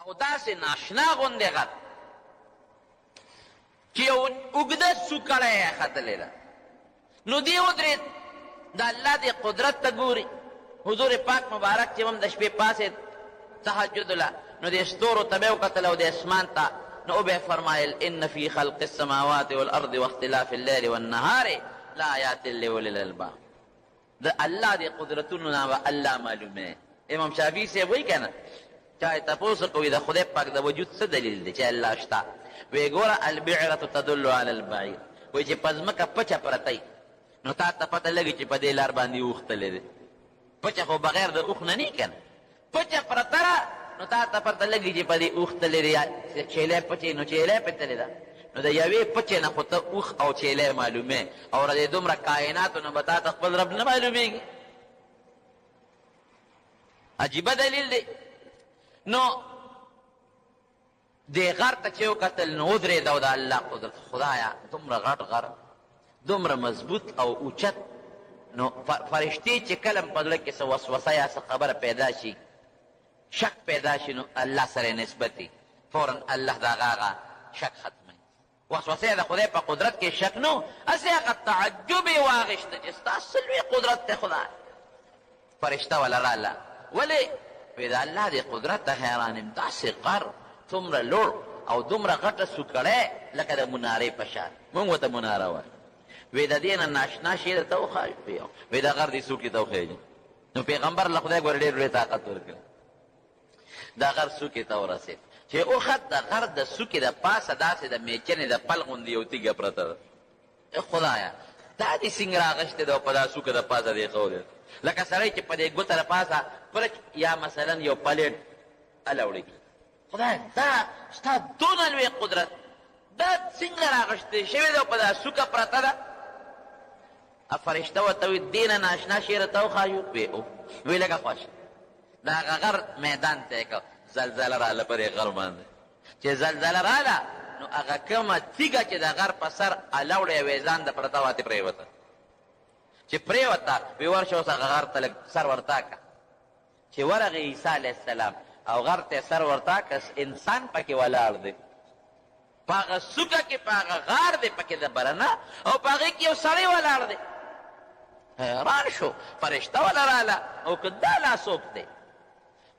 او داسې ناشنا غوندې غر چې یو اوږده سوکړی یې ختلې ده. نو دی ودرېد د الله دې قدرت ته ګوري. حضور پاک مبارک چې هم د شپې پاسېد تهجد له، نو د ستورو ته به یې وکتل او د اسمان ته، نو او به یې فرمایل ان فی خلق السماوات والارض واختلاف الليل والنهار لآیات لأولی الالباب. د الله د قدرتونو نه به الله معلومه. امام شافعي صاحب وایي که نه، چا یې تپوس کوي د خدای پاک د وجود څه دلیل دی چې الله شته؟ وی ګوره البعرة تدل علی البعیر، وایي چې په ځمکه پچه پرته نو تا ته پته لګي چې په دې لار باندې اوښ تللی دی. پچه خو بغیر د اوښ نه نه که نه، پچه پرته ده نو تا ته پته لګي چې په دې اوښ تللی دی. چیلی پچې نو چیلی پې تللی ده، نو د یوې پچې نه خو ته اوښ او چیلی معلومې، او د دومره کائناتو نه به تا ته خپل رب نه معلومېږي. عجیبه دلیل دی. نو دې غر ته چې وکتل نو ودرېد او د الله قدرت، خدایه دومره غټ غر، دومره مضبوط او اوچت. نو فرشتې چې کله په زړه کې څه وسوسه یا څه خبره پیدا شي، شک پیدا شي، نو الله سره نسبت وي، فورا الله د هغه شک ختموي. وسوسه د خدای په قدرت کې شک نو، هسې هغه تعجب یې واخېسته چې ستا څه لوی قدرت دی خدای. فرشته وله راله، ولې؟ وی د الله د قدرت ته حیران یم، داسې غر څومره لوړ او دومره غټه سوکړی لکه د منارې په شان. مونږ ورته مناره وایو. وی د دې نه ناشنا شی درته وښایو، وی د غر دې څوکې ته وخېږي. نو پیغمبر له خدای ګوره ډېر لوی طاقت ورکړی. د غر څوکې ته ورسېد چې اوخت د غر د څوکې د پاسه داسې د میچنې د پل غوندې یو تیږه پرته ده. خدایه دا دې څنګه راغښتې ده او په دا څوکه د پاسه دې ایښودې، لکه سړی چې په دې ګوته د پاسه پرچ یا مثلا یو پلیټ الاوړي. خدای دا ستا دونه لوی قدرت، دا څنګه راغښتې شوې ده او په دا څوکه پرته ده؟ فرشته ورته وایي دې نه ناشنا شی راته وښایو. وی لکه خوښ د هغه غر میدان ته یې کړ، زلزله راله پر یې غر باندې. چې زلزله راله نو هغه کومه تیږه چې د غر په سر الاوړی وې ځان د پرته واتې پرېوته. چې پرېوته وی ورشه اوس هغه غر ته لږ سر ورتا که. چې ورغی عیسی علیه السلام او غر ته سر ورتا که، انسان پکې ولاړ دی، په هغه څوکه کې په هغه غار دی پکې د برنه، او په هغې کې یو سړی ولاړ دی. حیران شو، فرشته وله راله او که دا لا څوک دی؟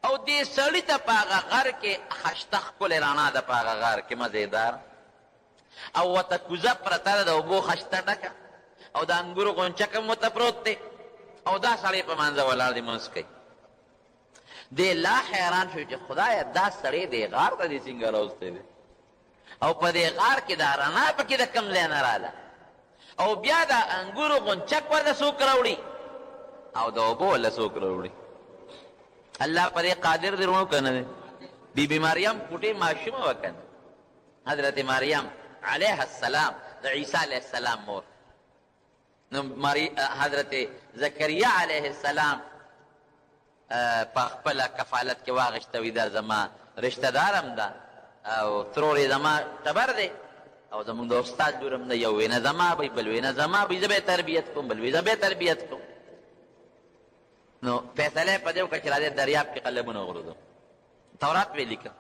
او دې سړي ته په هغه غر کې خشته ښکلې رڼا ده، په هغه غار کې مزېدار، او ورته کوزه پرته ده د اوبو خشته ډکه، او د انګورو غونچک هم ورته پروت دی، او دا سړی په منځه ولاړ دی مونځ کوي. دی لا حیران شو چې خدایه دا سړی دې غار ته دې څنګه راوستی دی، او په دې غار کې دا رڼا پکې د کوم ځای نه راله، او بیا د انګورو غونچک ورته څوک راوړي او د اوبو ورله څوک راوړي؟ الله په دې قادر دی ورونو که نه دی؟ بیبي مریم پوټې ماشومه وه که نه، حضرت مریم علیه السلام د عیسی علیه السلام مور. نو حضرت زکریا علیه السلام په خپله کفالت کې واغېسته، وي دا زما رشته دارم ده او ترور یې زما ټبر دی، او زمونږ د استاد لور هم ده، یو وینه زما بی بل وینه زما بی، زه به یې تربیت کوم، بل وی زه به یې تربیت کوم. نو فیصله یې په دې وکړه چې راځه دریاب کې قلمونه وغورځوو. تورات ویې لیکه،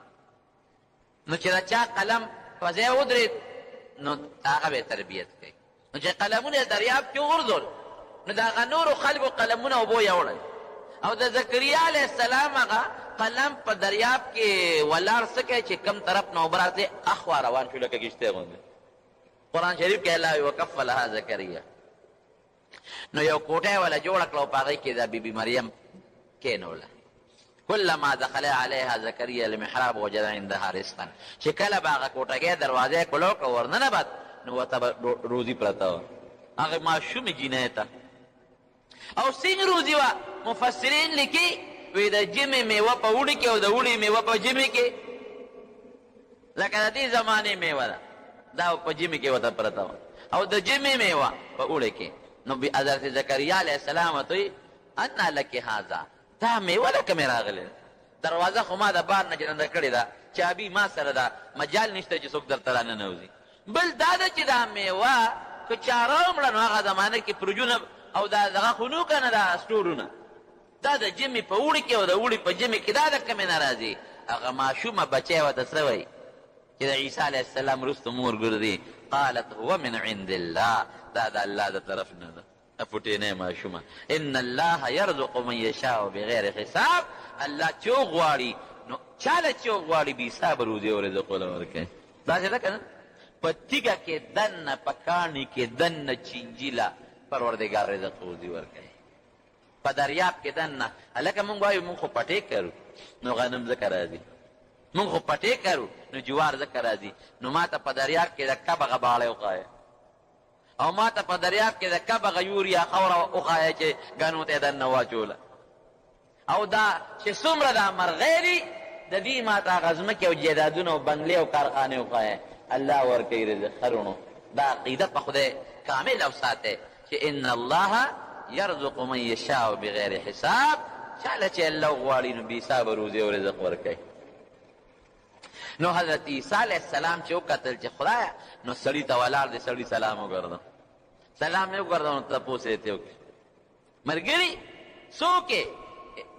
نو چې د چا قلم په ځای ودرېد نو هغه به یې تربیت کوي. نو چې قلمونه یې دریاب کې وغورځول نو د هغه نورو خلکو قلمونه اوبو یې وړل، او د زکریا علیه السلام هغه قلم په دریاب کې ولاړ څه کوي چې کم طرف نه اوبه راتلې اخوا روان شو لکه کښتۍ غوندې. قرآن شریف کې الله وایي وکفلها زکریا. نو یو کوټه یې وله جوړه کړه او په هغې کې د بیبي مریم کېنوله. کلما دخل علیها زکریا المحراب وجد عندها رزقا، چې کله به هغه کوټګۍ دروازه یې کلو کړه ورننه نو ورته به روزي پرته وه هغې ماشومې جینۍ ته. او څنګه روزي وه؟ مفسرین لیکي وی د جمې میوه په اوړي کې او د اوړي میوه په جمې کې، لکه د دې زمانې میوه ده دا په جمې کې ورته پرته وه، او د جمې میوه په اوړي کې. نو حضرت زکریا علیه السلام ورته وایي انا لکې هذا، دا میوه ده که مې راغلې؟ دروازه خو ما د بار نه جننده کړې ده، چابي ما سره ده، مجال نشته چې څوک درته راننوځي. بل دا ده چې دا میوه که چا راوړه نو هغه زمانه کې فرجونه او دا دغه خو نو که نه دا سټورونه، دا د جمې په اوړي کې او د اوړي په جمې کې دا د کمې نه راځي. هغه ماشومه بچی ورته څه وایي چې د عیسی علیه السلام وروسته مور ګرځي قالت هو من عند الله دا د الله د طرف نه ده پټینۍ ماشومه ان الله یرزق من یشاء بغیر حساب الله چې وغواړي نو چاله چې وغواړي بې حسابه روزي او رزق له ورکوي داسې ده که نه په تیږه کې دننه په کاڼي کې دننه چینجیله پروردګار رزق روزي ورکوي په دریاب کې دننه هلکه مونږ وایو مونږ خو پټې کرو نو غنم ځکه راځي مونږ خو پټې کرو نو جوار ځکه راځي نو ما ته په دریاب کې د کب غباړی وښایه او ما ته په دریاب کې د کب هغه یوریا خاوره وښایه چې ګنو ته یې دننه واچوله او دا چې څومره دا مرغۍ دي د دې ما ته هغه ځمکې او جیدادونه او بنګلې او کارخانې وښایه الله ورکوي رزق خرونو دا عقیده په خدای کامل او ساتئ چې ان الله یرزق من یشاء بغیر حساب چاله چې الله وغواړي نو بې حسابه روزي او رزق ورکوي نو حضرت عیسی علیه السلام چې وکتل چې خدایه نو سړي ته ولاړ دی سړي سلام وګرځه سلام یې وګرځه نو تپوس یې ترې وکړي ملګري څوک یې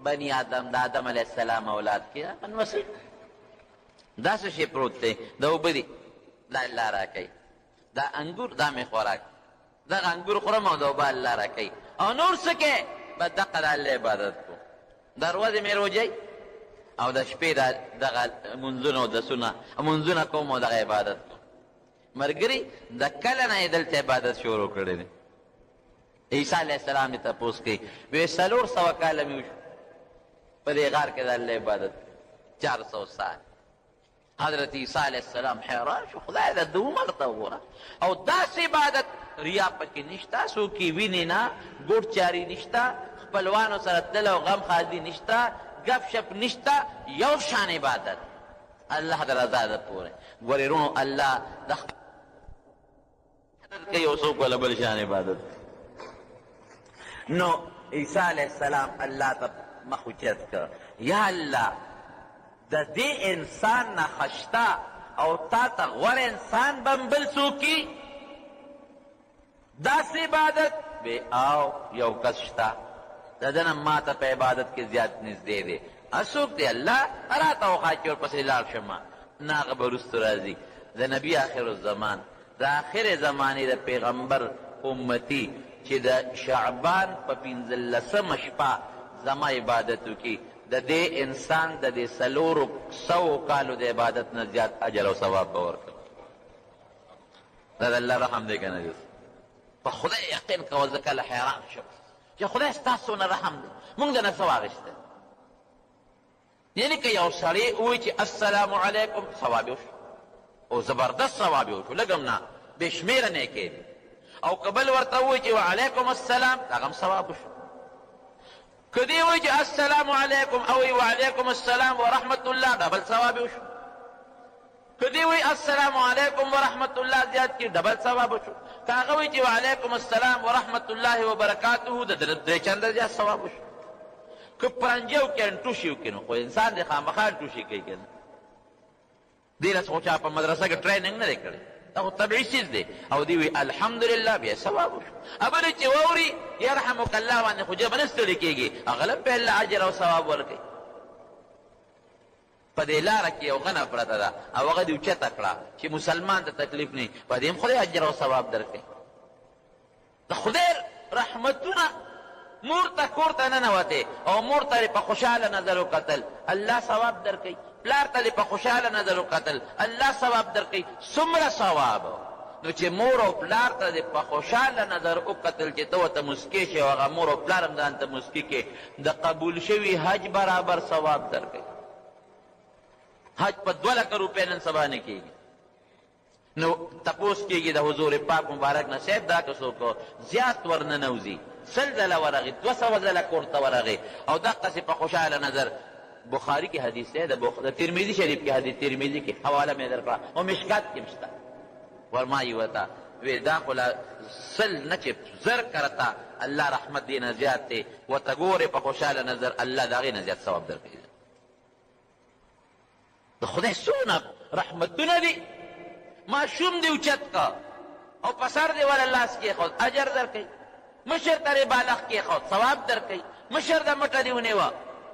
بني آدم د آدم علیه السلام اولاد کې مسیح دا څه شی پروت دی دا اوبه دي دا الله راکوي دا انګور دا مې خوراک دغه انګور خورم او دا اوبه الله راکوي او نور څه کې به دقه د الله عبادت کو د ورځې مې روژئ او د شپې دغه منځونه او دسونه منځونه کوم او دغه عبادت کوم ملګري د کله نه یې دلته عبادت شروع کړی دی عیسی علیه السلام یې تپوس کوي وی 400 کاله مې وشو په دې غار کې د الله عبادت 400 سال حضرت عیسی علیه السلام حیران شو خدای د ده عمر ته وګوره او داسې عبادت ریا پکې نشته څوک یې وینې نه ګوډ چاري نشته خپلوانو سره تل او غم خادي نشته گپ شپ نشته یو شان عبادت الله د رضا ده پورې ګورې رونو الله د کوي او څوک ولا بل شان عبادت نو عیسی علیه السلام الله ته مخ اوچت کړ یا الله د دې انسان نه خشته او تا ته غوره انسان به بل څوک کي داسې عبادت بې او یو کس شته د ده نه ما ته په عبادت کې زیات نږدې دی څوک دی الله راته وښایه چې ورپسې لاړ شم نه هغه به وروستو راځي د نبي آخر الزمان د آخر زمانې د پیغمبر امتي چې د شعبان په 15مه شپه زما عبادت وکړي د دې انسان د دې 400 کالو د عبادت نه زیات اجر او ثواب به ورکړي دا د الله رحم دی که نه په خدای یقین کوه زه کله حیران شم چې خدای ستا څونه رحم دی مونږ د نه څه واخیستی یعنې که یو سړی ووایي چې السلام علیکم ثواب یې وشو او زبردست ثواب یې وشو لږ هم نه بې شمېره نیکۍ دي او که بل ورته ووایي چې وعلیکم السلام هغه هم ثواب وشو که دې وایي چې السلام علیکم او وایي وعلیکم السلام ورحمت الله ډبل ثواب یې وشو که دې وایي السلام علیکم ورحمت الله زیات کړي ډبل ثواب وشو که هغه وایي چې وعلیکم السلام ورحمت الله وبرکاته د درې چنده زیات ثواب وشو که پرنجه وکړي ټوشي وکړي نو خو انسان دی خامخا ټوشي کوي که نه دې رس خو چا په مدرسه کې ټریننګ نه دی کړی دا خو طبیعي چیز دی او دې وایي الحمدلله بیا ثواب وشو ابل چې واوري یرحمک الله باندې خو جبه نه ستړي کېږي هغه له په الله اجر او ثواب ورکوي په دې لاره کې یو غنه پرته ده او هغه دې اوچته کړه چې مسلمان ته تکلیف نه وي په دې هم خدای اجر او ثواب درکوي د خدای رحمتونه مور ته کور ته ننوتې او مور ته په خوشحاله نظر وکتل الله ثواب درکوي پلار ته په خوشحاله نظر وکتل الله ثواب درکوي څومره ثواب نو چې مور او پلار ته په خوشحاله نظر وکتل چې ته ورته مسکې شي او هغه مور او پلار هم ځان ته مسکي کې د قبول شوي حج برابر ثواب درکوي حج په 2 لکه روپۍ نن سبا نه کېږي نو تپوس کېږي د حضور پاک مبارک نه صاحب دا که څوک زیات ورننوځي 100 ځله ورغې 200 ځله کور ته ورغې او دقسې په خوشحاله نظر بخاري کې حدیث دی د ترمذي شریف کې حدیث ترمذي کې حواله مې درکړه او مشکات کې هم شته ورمایي ورته وی دا خو لا 100 نه چې 1000 کرته الله رحمت دې نه زیات دی ورته ګورې په خوشحاله نظر الله د هغې نه زیات ثواب درکوي د خدای څونه رحمتونه دي ماشوم دې اوچت کا او په سر دې ولا لاس کېښود اجر درکوي مشر ته بالغ کېښود ثواب درکوي مشر د مټه دې ونیوه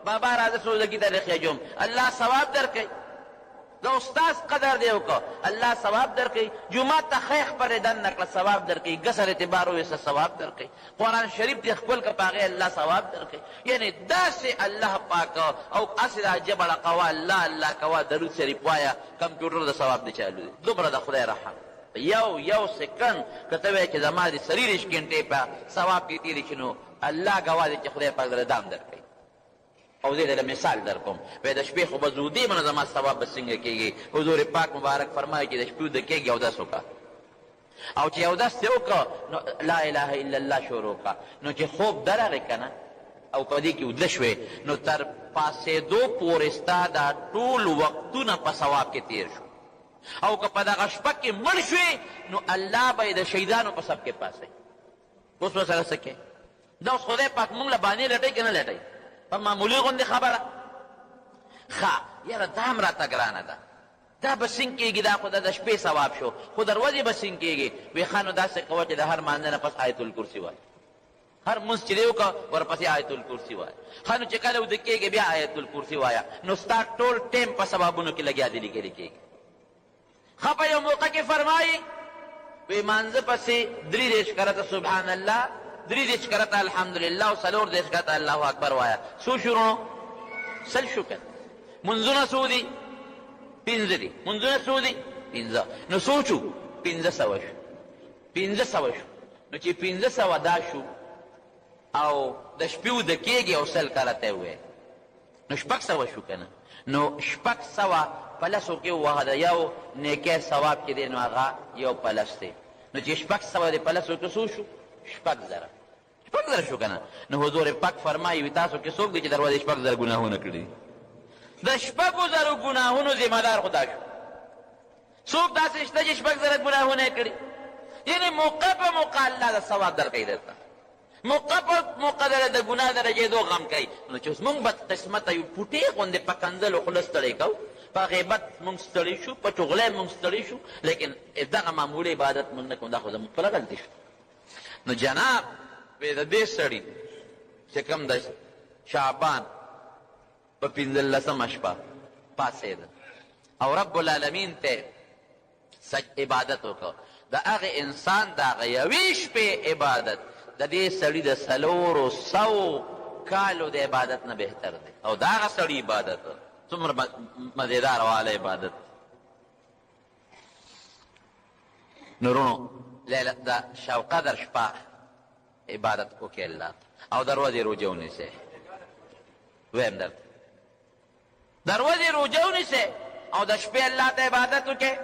بابا راځه سوزګي طریقې جوم الله ثواب درکړي د استاد قدر دی وکړه الله ثواب درکړي جمعه ته خیخ پر دن نکړه ثواب درکړي ګسر اعتبار وسه ثواب درکړي قرآن شریف دې خپل کا پاغه الله ثواب درکړي یعنی داسې الله پاک او اسره جبل قوا الله الله قوا درود شریف وایا کمپیوټر د ثواب دی چالو دی دومره د خدای رحم یو سکند کته وای چې زما دې سریر شکینټه په ثواب کې تیری شنو الله گواه دی چې خدای پاک دام درکړي او زه دې مثال در کوم په د شپې خو به زودی منظمه ثواب به څنګه کېږي حضور پاک مبارک فرمایي چې د شپې د کېږي اودس وکړه او چې اودس دې وکړه نو لا اله الا الله شروع وکړه نو چې خوب درغې که نه او په دې کې اوده شوې نو تر پاسېدو پورې ستا دا ټول وختونه په ثواب کې تېر شو او که په دغه شپه کې مړ شوې نو الله به یې د شهیدانو په سب کې پاسوي اوس به سره څه کوې دا اوس خدای پاک مونږ له بانې لټوي که نه لټوي په معمولي غوندې خبره ښه یاره دا هم راته ګرانه ده دا به څنګ کېږي دا خو د شپې ثواب شو خو د ورځې به څنګ کېږي وی ښه نو داسې کوه چې د هر مانځه نه پس آیت الکرسي وایي هر مونځ چې دی وکړه ورپسې آیت الکرسي وایه ښه نو چې کله وده کېږي بیا آیت الکرسي وایه نو ستا ټول ټیم په ثوابونو کې لګیا دی لیکلي کېږي ښه په یو موقع کې فرمایي وی مانځه پسې 3 کرته سبحان الله 3 کرته الحمدلله او 4 کرته الله اکبر وایه څو شروع سل شو که منځونه څو دي 5 دي منځونه څو دي 5 نو سوچو 500 شو 500 شو نو چې 500 دا شو او د شپې وده کېږي او سل کرته وایي نو 600 شو که نه نو 600 په لسو کې ووهه د یو نیکۍ ثواب چې دی نو هغه یو په لس دی نو چې 600 د په لسو کې څو شو 6,000 شو که نه نو حضور پاک فرمایي وي تاسو کې څوک دی چې در ورځې 6,000 ګناهونه کړي د 6,000 ګناهونو ذمه دار خدا شو څوک داسې شته چې 6,000 ګناهونه یې کړي یعنی موقع په موقع الله د ثواب درکوي درته موقع په موقع د ګناه درجېدو غم کوي نو چې اوس مونږ بدقسمته یو پوټې غوندې په کنځلو خوله ستړی کوو په غیبت مونږ ستړي شو په چغلۍ مونږ ستړي شو لیکن دغه معمولي عبادت مونږ نه کوو دا خو زموږ خپله غلطي شو نو جناب وی د دې سړي چې کوم د شعبان په 15مه شپه پاڅېده او رب العالمین ته عبادت وکړه د هغې انسان د هغه یوې شپې عبادت د دې سړي د 400 کالو د عبادت نه بهتر دی او د هغه سړي عبادت څومره مزیدار واله عبادت نورونو د شب قدر شپه عبادت وکړئ الله او د ورځې روژه ونیسئ ویم درته د ورځې روژه ونیسئ او د شپې الله ته عبادت وکړئ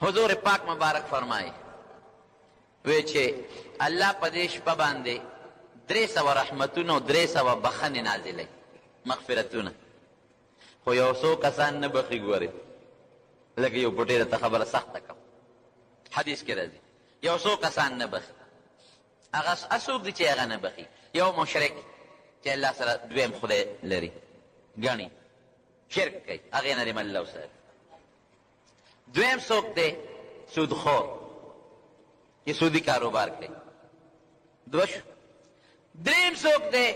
حضور پاک مبارک فرمایي وی چې الله په دې شپه باندې 300 رحمتونه او 300 بخښنې نازلوي مغفرتونه خو یو څو کسان نه بخي ګورې لکه یو پټې درته خبره سخته کوم حدیث کې راځي یو څو کسان نه بخي هغه څوک دي چې هغه نه بخي یو مشرک چې الله سره دویم خدای لري ګڼي شرک کوي هغې نه دې الله وساتي دویم څوک دی سودخور چې سودي کاروبار کوي دوه شو دریم څوک دی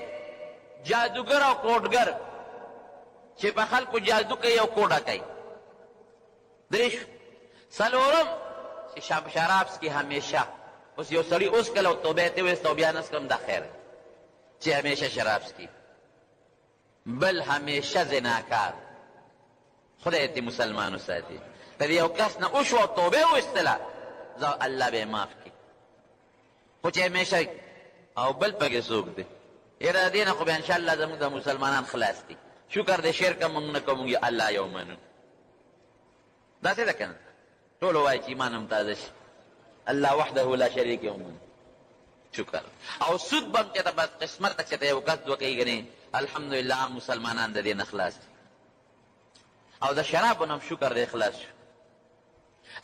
جادوگر او کوډګر چې په خلکو جادو کوي او کوډه کوي درې شو څلورم چې شراب څکي همیشه اوس یو سړي اوس کله توبه ته ویست او بیا نه څکم دا خیر چې همیشه شراب څکي بل همیشه زناکار خدای دې مسلمانو ساتي که یو کس نه وشو توبه ویستله الله به معاف کړي خو چې همیشه او بل پکې څوک دی یاره دې نه خو به انشاءالله زموږ د مسلمانان خلاص دي شکر د شرک موږ نه کوو موږ الله یو منو داسې ده که نه ټول وایي چې ایمان هم تازه شي الله وحده لا شریک یې ومنو شکر او سود به هم چې ته بس قسمت چې ته یو کس دوه کوي ګنې الحمدلله عام مسلمانان د دې نه خلاص دي او د شرابو نه هم شکر دی خلاص شو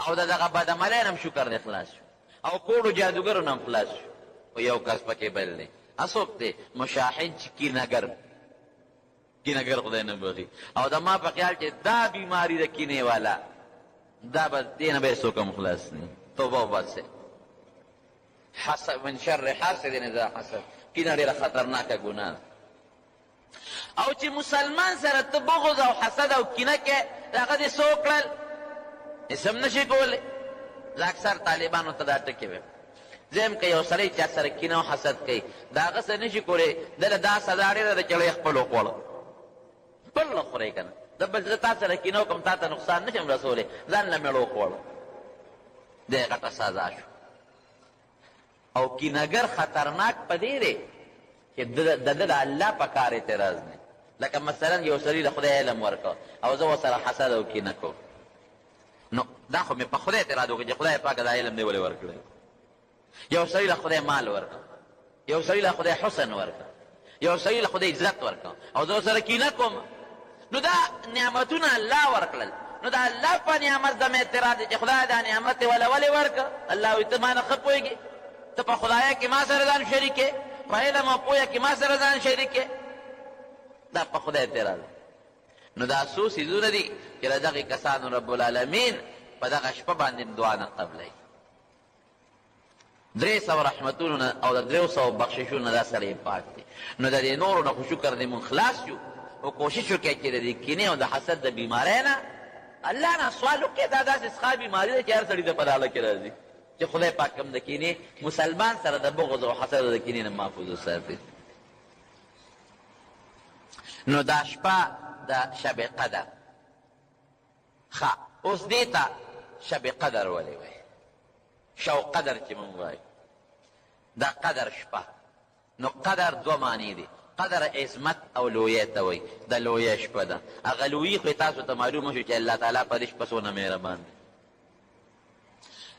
او د دغه بدعملۍ نه هم شکر دی خلاص شو او کوډو جادوګرو نه هم خلاص شو او یو کس پکې بل دی څوک دی مشاهد چې کینهګر خدای نه بخي او د ما په خیال چې دا بیماری د کینې والا دا به دې نه به څوک هم خلاص نه توبه وباسئ حسد من شر حاسد اذا حسد کینه ډېره خطرناکه ګناه او چې مسلمان سره ته بغض او حسد او کینه کې هغه دې څه وکړل اسم نشي کولی. زه اکثر طالبانو ته دا ټکې وایم زم که یو سړی چا سره کینه او حسد کوي د هغه څه نشي کولی دله دا سزا ډېره ده چې هغه خپل وخوړه خپل وخورئ که نه زه بل زه تا سره کینه وکړم تا ته نقصان نشم رسولی ځان له مېړه وخوړه دی غټه سزا شو. او کینهګر خطرناک په دې دی چې د ده د الله په کار اعتراض نه لکه مثلا یو سړي د خدای علم ورکړه او زه ورسره حسد او کینه کوم نو دا خو مې په خدای اعتراض وکړي چې خدای پاکه دا علم دی ولې ورکړی. یو سړي له خدای مال ورکړه یو سړي له خدای حسن ورکړه یو سړي له خدای عزت ورکړه او زه ورسره کینه کوم نو دا نعمتونه الله ورکړل نو دا الله په نعمت زما اعتراض دی چې خدای دا نعمت وله ولې ورکړه الله وایي ته ما نه ښه پوهېږې ته په خدایه کې ما سره ځان شریکې په علم او پوهه کې ما سره ځان شریکې دا په خدای اعتراض. نو دا څو څیزونه دي چې له دغې کسانو رب العالمین په دغه شپه باندې دعا نه قبلوي. 300 رحمتونو نه او د 300 بخششونو نه دا سړی پاک دی. نو د دې نورو نه خو شکر دی مونږ خلاص یو او کوشش وکړئ چې د دې کینې او د حسد د بیمارۍ نه الله نه سوال وکړئ دا داسې څښا بیماري ده چې هر سړي ته په ډاله کې راځي چې خدای پاک هم د کینې مسلمان سره د بغض او حسد او د کینې نه محفوظ وساتي. نو دا شپه د شب قدر ښه اوس دې ته شب قدر ولې وایي شو قدر چې مونږ وایو دا قدر شپه. نو قدر دوه معنی دي قدر عظمت او لویې ته وایي د لویې شپه ده هغه لویي خو تاسو ته معلومه شو چې الله تعالی په دې شپه څونه مهربان دی.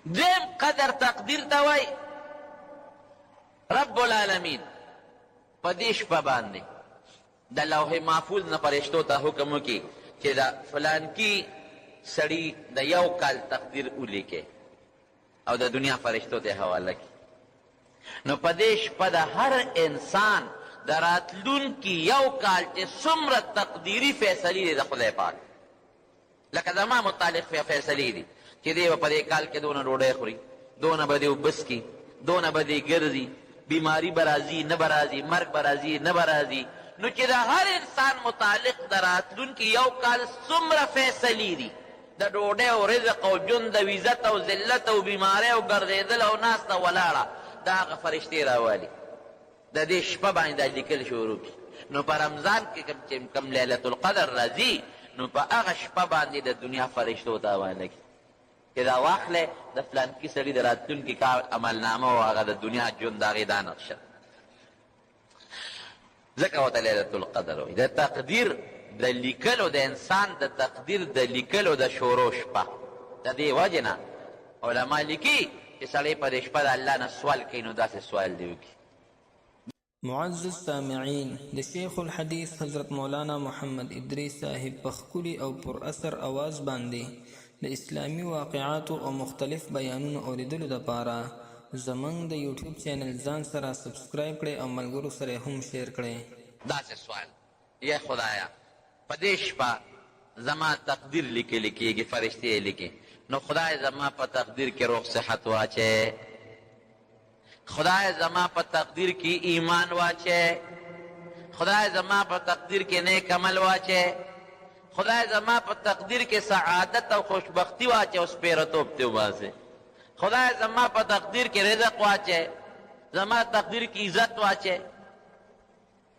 دیم قدر تقدیر ته وایي رب العالمین په دې شپه باندې د لوح محفوظ نه فرشتو ته حکم وکړي چې د فلانکي سړي د 1 کال تقدیر ولیکې او د دنیا فرشتو ته حواله کړي. نو په دې شپه د هر انسان د راتلونکي 1 کال چې څومره تقدیري فیصلې دي د خدای پاک لکه زما متعلق فیصلې دي چې دی به په دې کال کې دونه ډوډۍ خوري دونه به دې اوبه څکي دونه به دې ګرځي بیماري به راځي نه به راځي مرګ به راځي نه به راځي. نو چې د هر انسان متعلق د راتلونکي 1 کال څومره فیصلې دي د ډوډۍ او رزق او ژوند د عزت او ذلت او بیمارۍ او ګرځېدل او ناسته ولاړه دا هغه فرشتې راوالي د دې شپه باندې دا لیکل شروع کړي. نو په رمضان کې چې کوم لیلة القدر راځي نو په هغه شپه باندې د دنیا فرشتو ته حواله کړي چې دا واخلې د فلانکي سړي د راتلونکي کال عملنامه او هغه د دنیا ژوند د هغې دا نقشه ځکه ورته لیلة القدر وایي. د تقدیر د لیکلو د انسان د تقدیر د لیکلو د شروع شپه د دې وجې نه علما لیکي چې سړی په دې شپه د الله نه سوال کوي نو داسې سوال دی وکړي. معزز سامعین د شیخ الحدیث حضرت مولانا محمد ادریس صاحب په ښکلي او پر اثر آواز باندې د اسلامي واقعاتو او مختلف بیانونو اوریدلو دپاره زمونږ د یوټیوب چینل ځان سره سبسکرایب کړئ او ملګرو سره هم شیر کړئ. داسې سوال یا خدایا په دې شپه زما تقدیر لیکلی کېږي فرشتې یې لیکي نو خدای زما په تقدیر کې روغ صحت واچوې خدای زما په تقدیر کې ایمان واچوې خدای زما په تقدیر کې نیک عمل واچوې خدای زما په تقدیر کې سعادت او خوشبختی واچوې او سپېرتوب ته وباسې خدای زما په تقدیر کې رزق واچوې زما تقدیر کې عزت واچوې.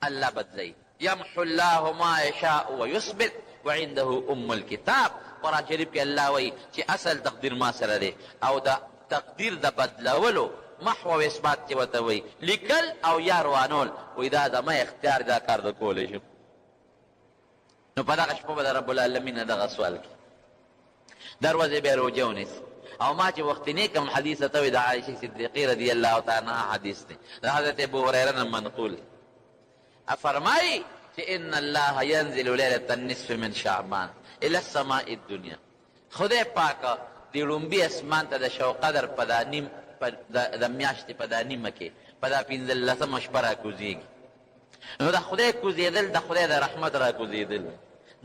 الله بدلی یمحو الله ما یشاء ویثبت وعنده ام الكتاب. قرآن شریف کې الله وایي چې اصل تقدیر ما سره دی او د تقدیر د بدلولو محو او اثبات چې ورته وایي لیکل او یا روانول وایي دا زما اختیار دا کار د کولی شم. نو په دغه شپه به د رب العالمین نه دغه سوال کړي دروازې به یې روژه ونیسي. او ما چې وختنی کوم حدیث ته وایي د عایشې صدیقې رضی الله تعالی عنها حدیث دی د حضرت ابو هریره نه منقول فرمایي چې ان الله ينزل ليله النصف من شعبان الى السماء الدنيا. خدای پاک د لومبي اسمان ته د شو قدر په دا نیم د میاشتې په دا نیمه کې په دا 15مه شپه راکوزېږي. نو د خدای کوزېدل د خدای د رحمت راکوزېدل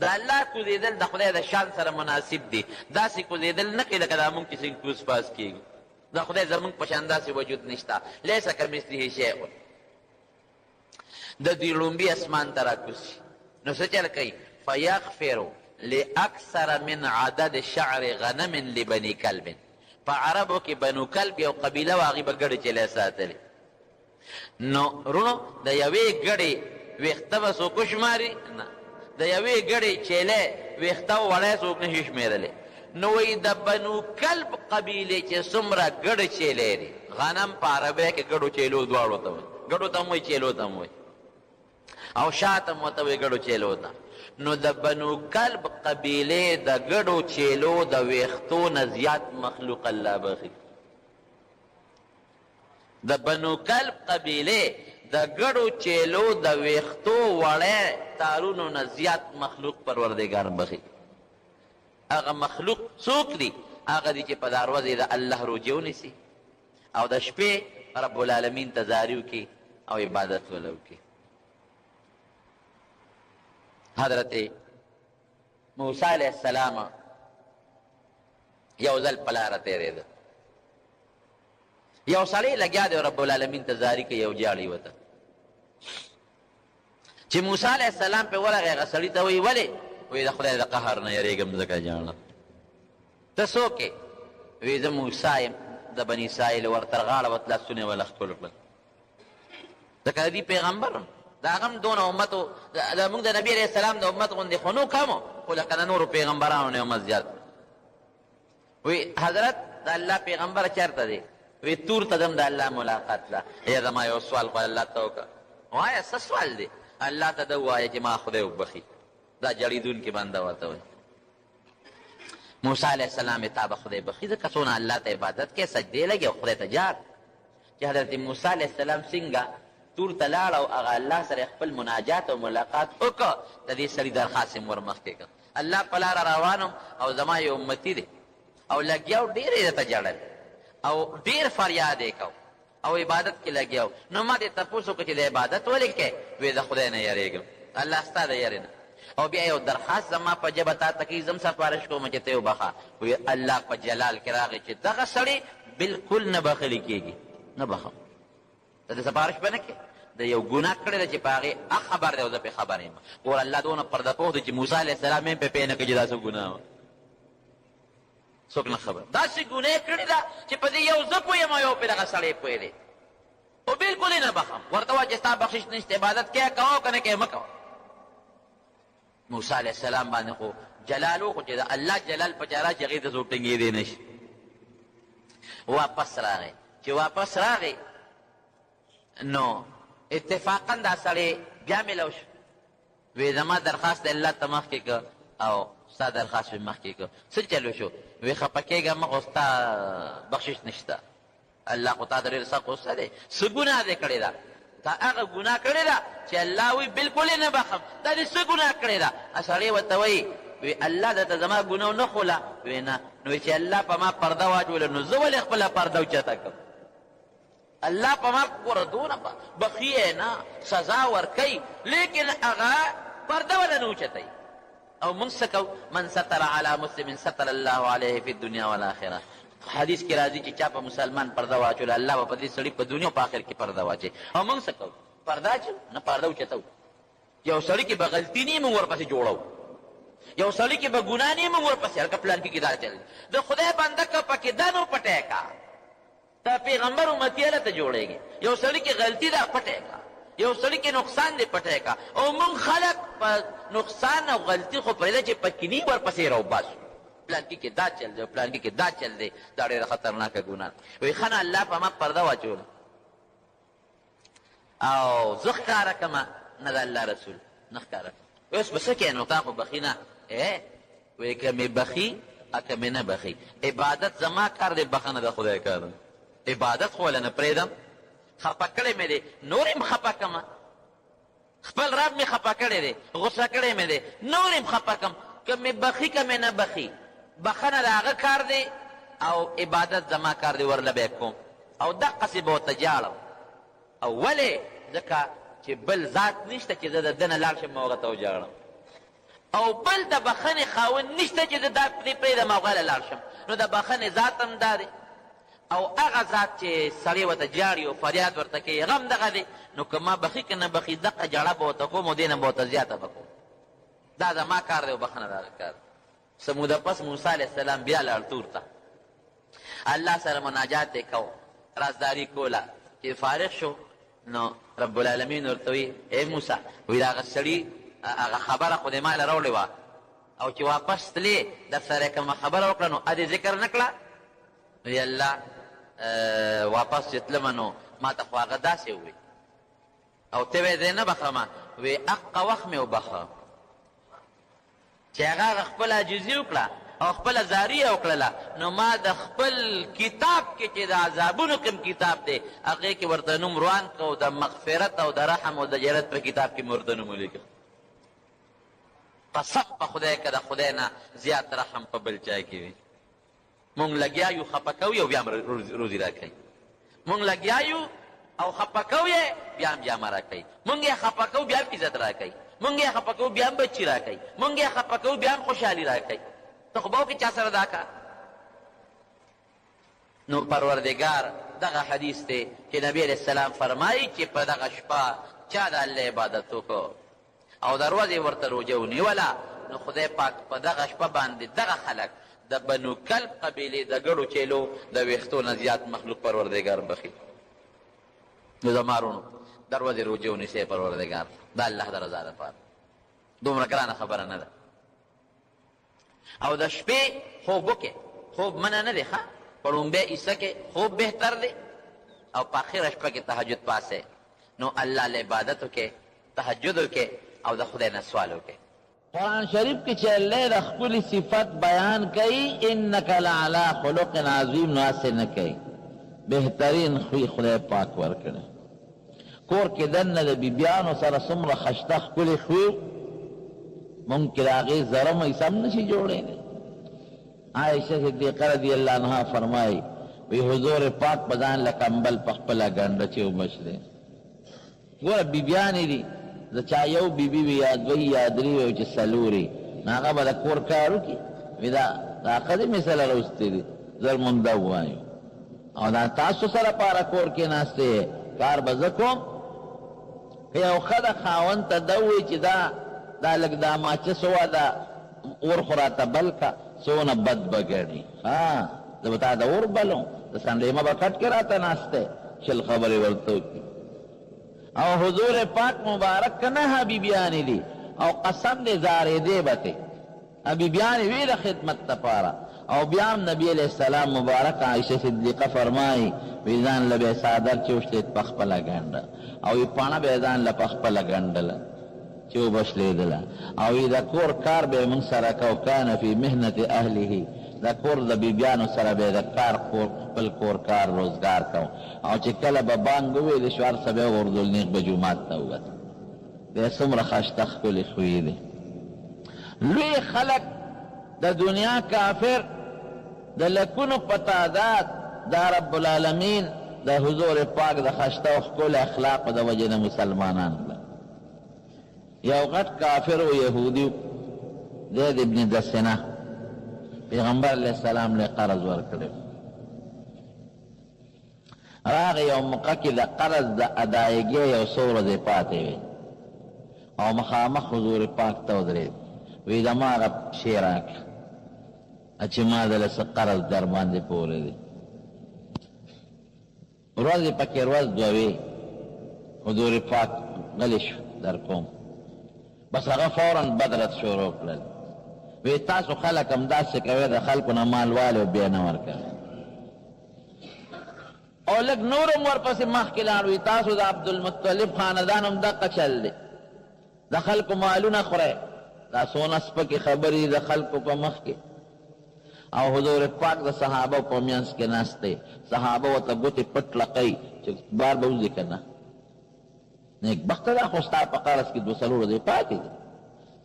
د الله کوزېدل د خدای د شان سره مناسب دی. داسې کوزېدل نه کوي لکه دا مونږ چې څنګه کوز پاس کېږي د خدای زمونږ په شان داسې وجود نشته لیس کمثله شیء. د دوی لومبي اسمان ته راکوزي نو څه چل کوي فیغفرو لاکثر من عدد شعر غنم لبني کلب په عربو کې بنو کلب یو قبیله وه هغې به ګډې چیلې ساتلې نو رونو د یوې ګډې ویښته به څوک وشماري نه د یوې ګډې چیلې ویښته وړی څوک نشي شمېرلی نو وایي د بنو کلب قبیلې چې څومره ګډه چیلې دي غنم په عربی کې ګډو چیلو دواړو ته وایي ګډو ته هم وایي چیلو ته هم وایي او شاته هم ورته وایي ګډو چیلو ته نو د بنو کلب قبیلې د ګډو چیلو د ویښتو نه زیات مخلوق الله بخي د بنو کلب قبیلې د ګډو چیلو د ویښتو وړی تارونو نه زیات مخلوق پروردګار بخي هغه مخلوق څوک دي هغه دي چې په دا ورځې د الله روجې ونیسي او د شپې رب العالمین ته زاري وکړي او عبادت وله وکړي حضرت موسی علیه السلام یو ځل په لاره تېرېده یو سړی لګیا دی رب العالمین ته زاري کوي یو جاړي ورته چې موسی علیه السلام پې ورغی هغه سړي ته وایي ولې وی د خدای د قهر نه یریږم ځکه جاړه ته څوک یې وی زه موسی یم د بني اسرایل ورته غاړه وت لاسونه یې وله ښکل کړل ځکه د دې پیغمبر د هغه هم دونه امتو زموږ د نبي علیه السلام د امت غوندې خو نو کم خو لکه د نورو پیغمبرانو نه امت زیات وی حضرت د الله پیغمبر چېرته دی وی تور ته دم د الله ملاقات له یا زما یو سوال خو الله ته وکړه وایه څه سوال دی الله ته ده ووایه چې ما خدای وبخي دا جړېدونکې بنده ورته وایي موسی علیه السلام تا به خدای بخي ځکه څونه الله ته عبادت کې سجدې لګي او خدای ته جار چې حضرت موسی علیه السلام څنګه تور ته لاړ او هغه الله سره خپل مناجات او ملاقات وکړه د دې سړي درخواست یې ور مخکې کړ الله په لاره روانم او زما یو امتي دی او لګیاو ډېر یې درته جړل او ډېر فریاد یې کو او عبادت کې لګیاو نو ما دې تپوس وکړه چې د عبادت ولې کوې وی د خدای نه یېرېږم الله ستا د یېرې نه او بیا یو درخواست زما په ژبه تا ته کوي زم سفارش کوم چې ته یې وبخه وی الله په جلال کې راغی چې دغه سړی بلکل نه بخلي کېږي نه بخم ته د سفارش به نه کې د یو ګناه کړی ده چې په هغې خبر دی او زه پې خبر یم ګوره الله دونه پرده پوخ دی چې موسی علیه السلام یې پې نه کوي چې دا څه ګناه وه څوک نه خبر داسې ګناه یې کړې ده چې په دې یو زه پوهېم او یو پې دغه سړی پوه دی او بلکل یې نه بخم ورته وایه چې ستا بخشش نشته عبادت کې کوه او که نه کې مه کوه موسی علیه السلام باندې خو جلال وخو چې د الله جلال په چاره چې هغې ته څوک ټینګېدی نه شي واپس راغی چې واپس راغی نو اتفاقا دا سړی بیا میلو شو وی زما درخواست الله ته مخکې که او ستا درخواست مې مخکې که څه چلو شو وی خفه کېږه مه خو ستا بخشش نشته الله خو تا ته ډېر سخت غصه دی څه ګناه دې کړې ده تا هغه ګناه کړې ده چې الله وی بلکل یې نه بخم دا دې څه ګناه کړې ده سړی ورته وایي وی الله درته زما ګناه نه خوله وی نه نو چې الله په ما پرده واچوله نو زه ولې خپله پرده اوچته کړم الله په ما ګوره دونه بخي یې نه سزا ورکوي لیکن هغه پرده وله نه اوچتوي او موږ څه کوو من ستر علی مسلم ستر الله علیه فی الدنیا والآخره حدیث کې راځي چې چا په مسلمان پرده واچوله الله به په دې سړي په دنیا په آخر کې پرده واچوي او موږ څه کوو پرده اچوو نه پرده اوچتوو یو سړي کې به غلطي نه موږ ورپسې جوړوو یو سړي کې به ګناه نه موږ ورپسې هلکه پلان کې دا چل د خدای بنده که پکې دا نو پټی کا تا پیغمبر امتی الله ته جوړېږي یو سړي کې غلطي ده پټی کا یو سړي کې نقصان دی پټی کا او موږ خلک په نقصان او غلطي خو پرېږده چې پکې نه ورپسې راوباسو پلان کې دا چل دی پلان کې دا چل دی دا ډېره خطرناکه ګناه وایي ښه نه الله په ما پرده واچوله او زه ښکاره کړمه نه د الله رسول نه ښکاره کړم اوس به څه کوې نو تا خو بخي نه وایي که مې بخي که مې نه بخي عبادت زما کار دی بخښنه د خدای کار دی عبادت خو له نه پرېږدم خفه کړی مې دی نور یم خفه کړمه خپل رب مې خفه کړی دی غصه کړی مې دی نور یم خفه کړم که مې بخي که مې نه بخي بخښنه د هغه کار دی او عبادت زما کار دی ورله به کوم او دقسې به ورته جاړم او ولې ځکه چې بل ذات نشته چې زه د ده نه لاړ شم هغه ته وجاړم او بل د بخښنې خاوند نشته چې زه دا پرېږدم هغه له لاړ شم نو د بخښنې ذات هم دا دی او هغه ذات چې سړی ورته جاړي او فریاد ورته کوي غم دغه دی، نو که ما بخي که نه بخي دغه جړه به ورته کوم او دې نه به ورته زیاته به کوم. دا زما کار دی او بخښنه د هغه کار. سموده پس موسی علیه السلام بیا لاړ تور ته، الله سره مناجات یې کو، رازداري کوله. چې فارغ شو نو رب العالمین ورته وی ای موسی وی د هغه سړي هغه خبره خو دې ماله راوړې وه او چې واپس تلې در سره یې کومه خبره وکړه نو ادې ذکر نه کړه؟ وی الله واپس چې تلمه نو ما ته خو هغه داسې ووی او ته وی دې نه بخمه؟ وی حقه وخت مې وبخه چې هغه خپل عاجزي وکړه او خپل زاریه وکړله، نو ما د خپل کتاب کې چې د عذابونو کوم کتاب دی هغې کې ورته نوم روان کو، د مغفرت او د رحم او د جنت په کتاب کې مې ورته نوم ولیکه. قسم په خدای که د خدای نه زیات رحم په بل چا کې وي. مونږ لګیا یو خفه کوي او بیا هم روزي راکوي، مونږ لګیا یو او خفه کوي بیا هم جامه راکوي، مونږ یې خفه کوو بیا هم عزت راکوي، مونږ یې خفه کوو بیا هم بچي راکوي، مونږ یې خفه کوو بیا هم خوشحالي راکوي. ته خو به وکړې چا سره دا کار؟ نو پروردګار دغه حدیث دی چې نبی علیه السلام فرمایي چې په دغه شپه چا د الله عبادت وکړو او د ورځې ورته روژه ونیوله، نو خدای پاک په دغه شپه باندې دغه خلک د بنو کلب قبیلې د ګړو چیلو د ویښتو نه زیات مخلوق پروردګار بخي. نو زما رونو د ورځې روژه ونیسئ پروردګار د الله د رضا لپاره، دومره ګرانه خبره نه ده. او د شپې خوب وکړې، خوب منع نه دی ښه، په لومبۍ حصه کې خوب بهتر دی او په اخره شپه کې تهجد پاسئ، نو الله له عبادت وکړې، تهجد وکړې او د خدای نه سوال وکړې. قرآن شریف کې چې الله د خپل صفت بیان کوي انک لعلی خلق عظیم، نو هسې نه کوي، بهترین خوی خدای پاک ورکړی. کور کې دننه د بیبیانو سره څومره خشته ښکلې خوی مونږ کې د هغې ذره میسه هم نشي جوړی. عائشہ صدیقه رضی الله عنها فرمایي وی حضور پاک په ځان له کمبل په خپله ګنډه چې وبش دی. ګوره بیبیانې دي، د چا یو بیبي وي یا دوی یا درې وي چې څلورې، نو هغه به د کور کار وکړي. وی دا ښځې مې سره راوستې دي، زر مونږ دا ووایو او دا تاسو سره پاره کور کې ناستې کار به زه کوم. که یو ښه د خاوند ته ده ووایي چې دا لږ دا ماچس وه دا اور خو راته بل که څونه بد به ګڼي. زه به تا د اور بلم، د سنډېمه به کټ کې راته ناستی شل خبرې ورته وکړي. او حضور پاک مبارک که نه بیبیانې دي او قسم دې زارېدې به تې بیبیانې وی د خدمت دپاره. او بیا هم نبی علیه السلام مبارک عایشه صدیقه فرمایي وی ځان له به څادر چې وشلېد په خپله ګنډه او وی پاڼه به یې ځان له په خپله ګنډله چې وبشلېدله او وی د کور کار به یې موږ سره کو. کان فی محنت اهله، د کور د بیبیانو سره به یې د کار خپل کور کار روزګار کو. او چې کله به بانګ وویلې شو هر څه به یې غورځول، نیغ به جومات ته ووته. دی څومره ښایسته ښکلې خوی دی. لوی خلک د دنیا کافر د لکونو په تعداد دا رب العالمین د حضور پاک د ښایسته او ښکلې اخلاقو د وجې نه مسلمانان کړل. یو غټ کافر و یهودي زید ابن دسنه پیغمبر علیه السلام له قرض ورکړی. راغی یو موقع کې د قرض د ادایګۍ یو څو ورځې پاتې وې او مخامخ حضور پاک ته ودرېد. وی زما هغه شی راکړه چې ما دله څه قرض در باندې پورې دی. ورځې پکې ورځ دوه وې، حضور پاک غلی شو در کوم. بس هغه فوراً بدرت شروع کړل. وی تاسو خلک هم داسې کوئ د خلکو نه مال والې او بیا نه ورکوئ. او لږ نور هم ورپسې مخکې لاړ. وی تاسو د عبدالمطلب خاندان هم دقه چل دی، د خلکو مالونه خورئ، دا څونه سپکې خبرې د خلکو په مخ کې. او حضور پاک د صحابه په منځ کې ناست دی، صحابه ورته ګوتې پټ لقوي چې بار به وځي که نه. نیکبخته ده خو ستا په قرض کې دوه څلور ورځې پاتې دي،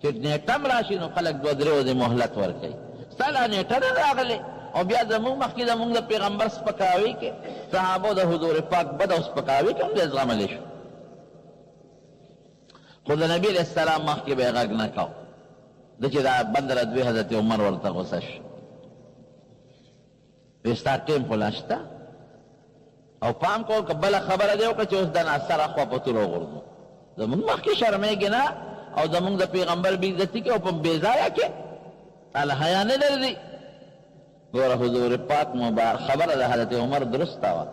چې نیټه هم راشي نو خلک دوه درې ورځې مهلت ورکوي. ستا لا نیټه نه راغلې او بیا زمونږ مخکې زمونږ د پیغمبر سپکاوي کې صحابو د حضور پاک بد او سپکاوي کې هم دی زغملی شو. خو د نبي علیه السلام مخکې به یې غږ نه کو. ده چې دا بند ردوي حضرت عمر ورته غوسه شو. وی ستا ټیم خو لا شته، او پام کو که بله خبره دی وکړه چې اوس د ناصر اخوا په طول وغورځو زمونږ مخکې شرمېږي نه او زمونږ د پیغمبر بې عزتي کوي او په بې ځایه کې تعالی حیا نه لري. ګوره حضور پاک مبارک خبره د حضرت عمر درسته وه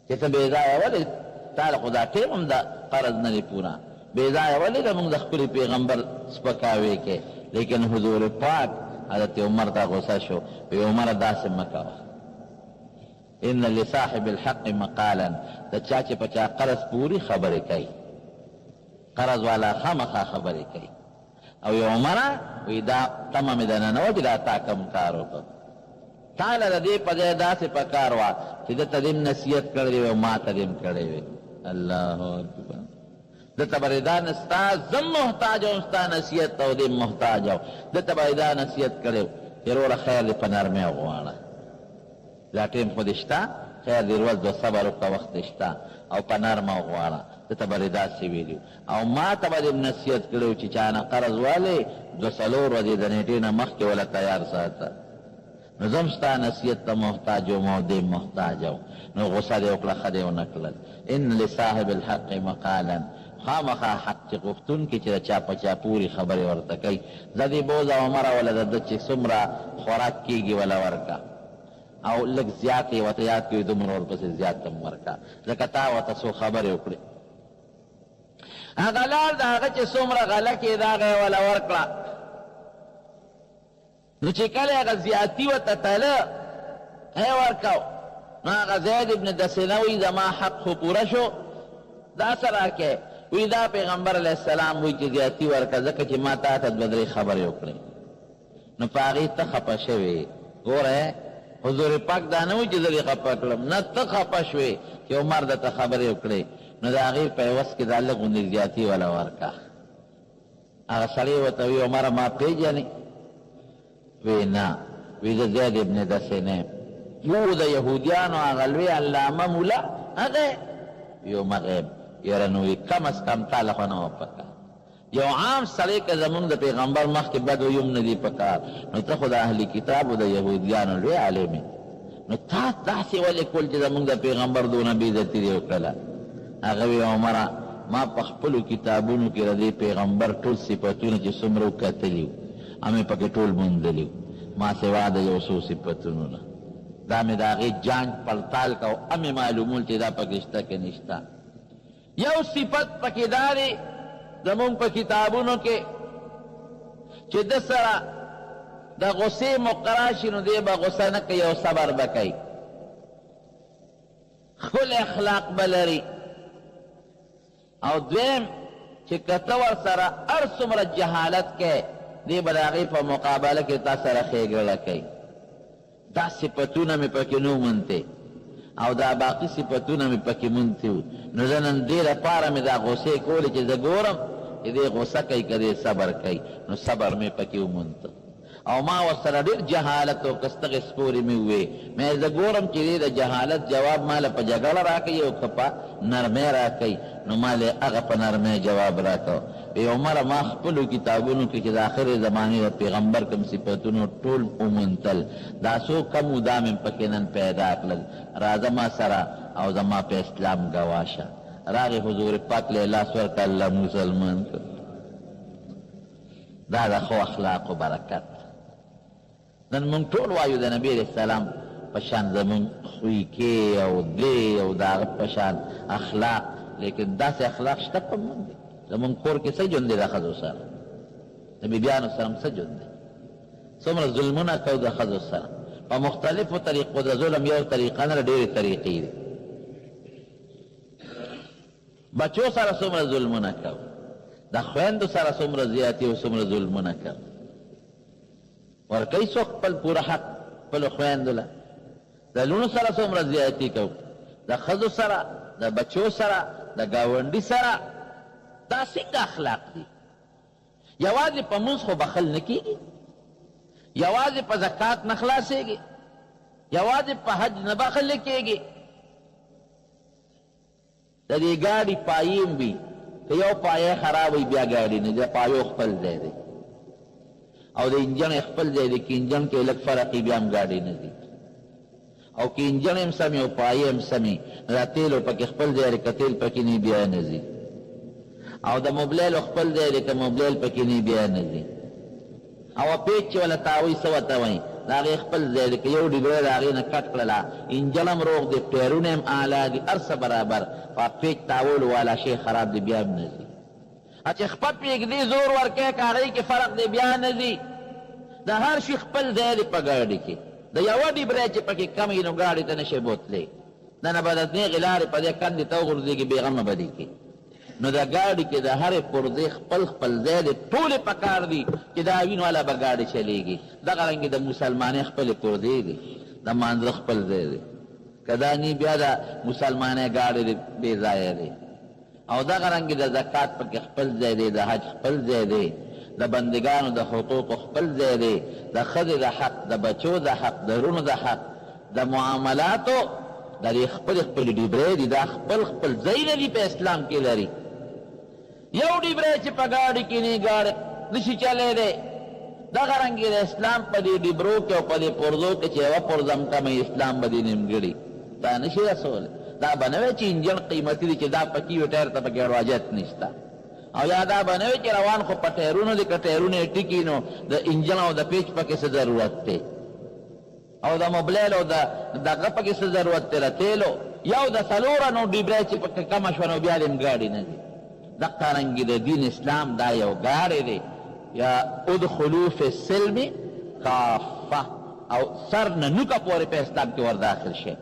چې ته بې ځایه ولې تا له خو دا ټیم هم د قرض نه دی پوره بې ځایه ولې زمونږ د خپل پیغمبر سپکاوی کې. لیکن حضور پاک حضرت عمر ته غصه شو وی عمره داسې مه کوه ان لصاحب الحق مقالا د چا چې په چا قرض پوری خبرې کوي قرض والا خامخا خبرې کوي او یو عمره وی دا تمه مې دننه وه چې دا تا کم کار وکړ تا له د دې په ځای داسې په کار وه چې ده ته دې نصیحت کړی وي او ما ته دې کړی وي. الله اکبر ده ته به دا ستا زم محتاج وم ستا نصیحت ته او دې محتاج وم ده ته به دا نصیحت کړی و چې وروره خیر دې په نرمۍ وغواړه دا ټیم خو دې شته خیر دې ورځ د صبر وکړه وخت دې شته او په نرمه وغواړه ده ته به دې داسې ویلي او ما ته به دې نصیحت کړی و چې چا نه قرض والی 2-3 ورځې د نیټې نه مخکې وله تیار ساته نو زم ستا نصیحت ته محتاج وم او دې محتاج وم نو غصه دې وکړه ښه دې ونه کړل. ان لصاحب الحق مقالا خامخا حق چې غوښتونکي چې د چا په چا پورې خبرې ورته کوي زه دې بوځه عمره وله د ده چې څومره خوراک کېږي وله ورکه او لږ زیات یې ورته یاد کړي دومره ورپسې زیات هم ورکه ځکه تا ورته څو خبرې وکړې هغه لار د هغه چې څومره غله کېده هغه یې وله ورکړه نو چې کله هغه زیاتي ورته تله یې ورکو نو هغه زید ابن دسنه وی زما حق خو پوره شو دا څه راکې وی دا پیغمبر علیه السلام وی چې زیاتي ورکه ځکه چې ما تا ته 2-3 خبرې وکړې نو په هغې ته خفه شوې ګوره حضور پاک دا نه وی چې زه دې خفه کړم نه ته خفه شوې چې عمر درته خبرې وکړې نو د هغې په عوض کې دا لږ غوندې زیاتي وله ورکه هغه سړی ورته وی عمره ما پېژنې وی نه وی زه زید ابن دسنه و د یهودیانو هغه لوی علامه مولا هغه یو مغیب یاره نو کم از کم تا له خو نه وه پکار یو عام سړی که زمونږ د پیغمبر مخکې بد ویم نه دي پکار نو ته خو د اهلي کتابو د یهودیانو لوی عالم نو تا داسې ولې کول چې زمونږ د پیغمبر دونه بېعزتي دې وکړله هغه وی عمره ما په خپلو کتابونو کې د دې پیغمبر ټول صفتونه چې څومره وکتلي وو همې پکې ټول موندلي وو ما سوا د یو څو صفتونو نه دا مې د هغې جانچ پړتال کو همې معلومول چې دا پکې شته که نشته یو صفت پکې دا دی زمونږ په کتابونو کې چې ده سره د غصې مقرا شي نو دی به غصه نه کوي او صبر به کوي ښکل اخلاق به لري او دویم چې که ته ورسره هر څومره جهالت کوي دی به د هغې په مقابله کې تا سره ښېګړه کوي دا صفتونه مې پکې نو مونتې او دا باقي صفتونه مې پکې مونتې وو نو زه نن دې لپاره مې دا غصې کولې چې زه ګورم چې دې غصه کوي که دې صبر کوي نو صبر مې پکې ومونته او ما ورسره ډېر جهالت او کستغې سپورې مې ووې مې زه ګورم چې دې د جهالت جواب ما له په جګړه راکوي او که په نرمۍ راکوي نو ما له هغه په نرمۍ جواب راکړ ای عمره ما خپلو کتابونو کې چې د آخرې زمانې د پیغمبر کوم صفتونو ټول ومونتل دا څو کم و دا مې پکې نن پیدا کړل راځه ما سره او زما په اسلام ګواه شه راغې حضور پاک له لاس ورکړه الله مسلمان کړ دا د ښو اخلاقو برکت نن مونږ ټول وایو د نبي علیه السلام په شان زمونږ خوی کې او دې او د هغه په شان اخلاق لیکن داسې اخلاق شته په مونږ زمونږ کور کې څه ژوند دی د ښځو سره د بیبیانو سره څه ژوند دی څومره ظلمونه کوو د ښځو سره په مختلفو طریقو د ظلم یو طریقه نه ډېرې طریقې دي بچو سره څومره ظلمونه کوو د خویندو سره څومره زیاتې او څومره ظلمونه کوو ورکوي څوک خپل پوره حق خپلو خویندو له د لوڼو سره څومره زیاتې کوو د ښځو سره د بچو سره د ګاونډي سره دا څنګه اخلاق دي یوازې په مونځ خو بخل نه کېږي یوازې په زکات نه خلاصېږي یوازې په حج نه بخل نه کېږي د دې ګاډي پاییم وي که یو پایه خراب وي بیا ګاډي نه د پایو خپل ځای دی او د انجن خپل ځای دی که انجن کې لږ فرق وي بیا هم ګاډي نه ځي او که انجن هم سمی او پایی هم سمی دا تیلو پاکی خپل دیاری که تیل پاکی نی بیا نزی او دا مبلیل خپل دیاری که مبلیل پاکی نی بیا نزی او پیچ والا تاوی سوا تاوی دا غی خپل دیاری که یو ڈیگره دا غی نکٹ کللا انجنم روغ دی پیرونم آلا دی ارس برابر فا پیچ تاولو والا شی خراب دی بیا نزی اچھا خپل پیک دی زور ورکے کاغی کی فرق دی بیا نزی دا هر شي خپل ځای دی په ګاډي کې د یوه ډیبری چې پکې کم وي نو ګاډي ته نشي بوتلی دا نه به د نیغې لارې په دې کندې ته وغورځېږي بېغمه به دې کې نو د ګاډي کې د هرې پرزې خپل ځای دی ټولې په کار دي چې دا وین والا به ګاډي چلېږي دغه رنګې د مسلمانۍ خپلې پرزې دي د مانځه خپل ځای دی که دا نی بیا د مسلمانۍ ګاډي دی بې ځایه دی او دغه رنګې د زکات پکې خپل ځای دی د حج خپل ځای دی د بندگانو د حقوق خپل ځای دی د ښځې د حق د بچو د حق د رونو د حق د معاملاتو د دې خپل ډیبری دي دا خپل ځایونه دي په اسلام کې لري یو ډیبری چې په ګاډي کې نه ګاډي نشي چلی دی دغه رنګې د اسلام په دې ډیبرو کې او په دې پرزو کې چې یوه پرزه هم کمه اسلام به دې نیمګړي دا نشي رسولی دا به نه وی چې انجن قیمتي دی چې دا پکې وي ټایر ته پکې حاجت نشته او یا دا به نه وي چې روان خو په ټایرونو دی که ټایرونه یې ټیکي نو د انجن او د پیچ پکې څه ضرورت دی او د موبلیل او دغه پکې څه ضرورت دی د تیلو یو د څلوره نو ډیبری چې پکې کمه شوه نو بیا دې هم ګاډي نه دي دقه رنګې د دین اسلام دا یو ګاډی دی یا ادخلو فی السلم کافه او سر نه نوکه پورې په اسلام کې ور داخل شي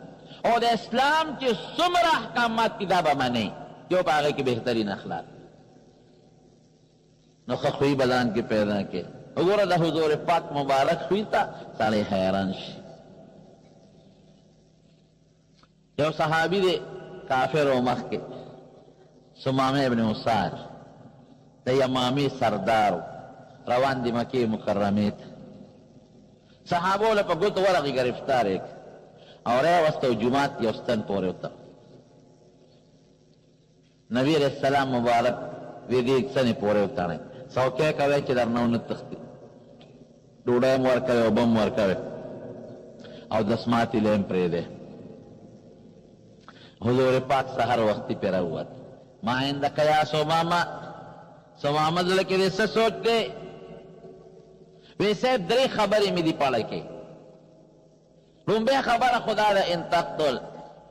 او د اسلام چې څومره احکامات دي دا به منئ یو په هغې کې بهترین اخلاق نو خوی بدان کې پیدا کې وګوره د حضور پاک مبارک خوی ته سړی حیران شي یو صحابي دی کافر و مخ کې سمامه ابن اسار د یمامي سردارو روان دی مکې مکرمې ته صحابو له په ګوتو ورغې گرفتار یې او راوسته جومات یو ستن پورې وته نبی علیہ السلام مبارک وی دې څنې پورې وتاړی څوکۍ کوئ چې در نه ونه تښتي ډوډۍ هم ورکوئ اوبه هم ورکوئ او دسماتې له هم پرېږدی حضور پاک سحر وختي پې راووت ما عندک یا سمامه سمامه زړه کې دې څه سوچ دی وی صاحب درې خبرې مې دي پړی کې لومبۍ خبره خدا ده ان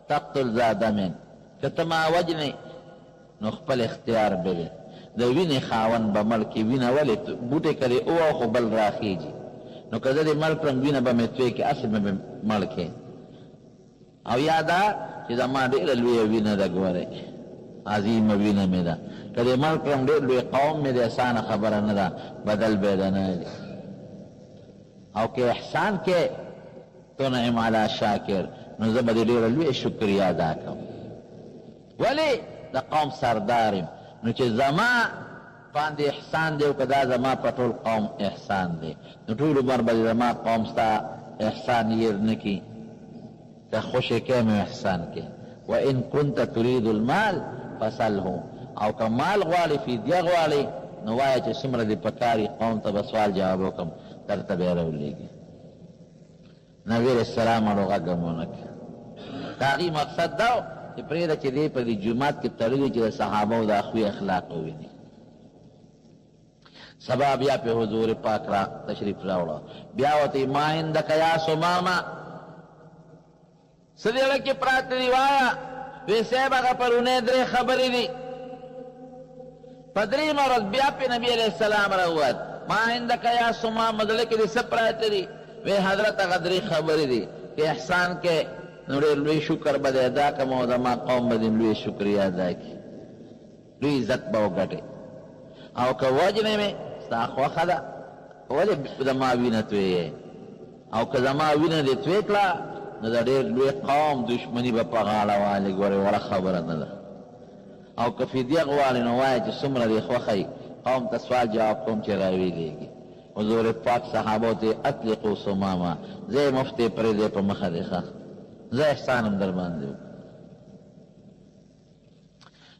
تقتل ذا دمن که ته ما وجنې نو خپل اختیار به دی د وینې خاوند به مړ کړي وینه ولې بوټې کړې او خو بل راخیږي نو که زه دې مړ کړم وینه به مې توی کړي اصل به مې مړ کړي او یا دا چې زما ډېره لویه وینه ده ګورئ عظیمه وینه مې ده که دې مړ کړم ډېر لوی قوم مې د اسانه خبره نه ده بدل به ده نه دی او که احسان کې تنعم علی شاکر نو زه به دې ډېره لویه شکریه ادا کوم ولې د قوم سردار یم نو چې زما باندې احسان دی او که دا زما په ټول قوم احسان دی نو ټول عمر به زما قوم ستا احسان هېر نه کړي که خوشې کوې مې احسان کې وان كنت تريد المال فسله او که مال غواړې فدیه غواړې نو وایه چې څومره دې پکار قوم ته به سوال جواب وکړم درته به یې راولېږي نبي علیه السلام اړو غږ هم ونه کړه د هغې مقصد دا چې پرېږده چې دی په دې جومات کې تړلي چې د صحابو د اخوي اخلاق وویني سبا بیا په حضور پاک را تشریف راوړه بیا ورته ما عندک یا سمامه څه دې زړه کې پراته دي وایه وی صاحب هغه پرونی درې خبرې دي په درېیمه ورځ بیا پې نبي علیه السلام راووت ما عندک یا سمامه زړه کې دې څه پراته دي وی حضرت هغه درې خبرې دي که احسان کې نو ډېر لوی شکر به دې ادا کړم او زما قوم به دې لوی شکریه ادا کړي لوی عزت به وګټې او که وجنې مې ستا خوښه ده ولې زما وینه تویې او که زما وینه دې توی کړه نو د ډېر لوی قوم دشمني به په غاړه والې ګورې وړه خبره نه ده او که فدیه غواړې نو وایه چې څومره دې خوښئ قوم ته سوال جواب کوم چې راویلېږي حضور پاک صحابو ته اطلقو سمامه زه یې مفتې پرېږدی په مخه دی ښه زه احسان هم در باندې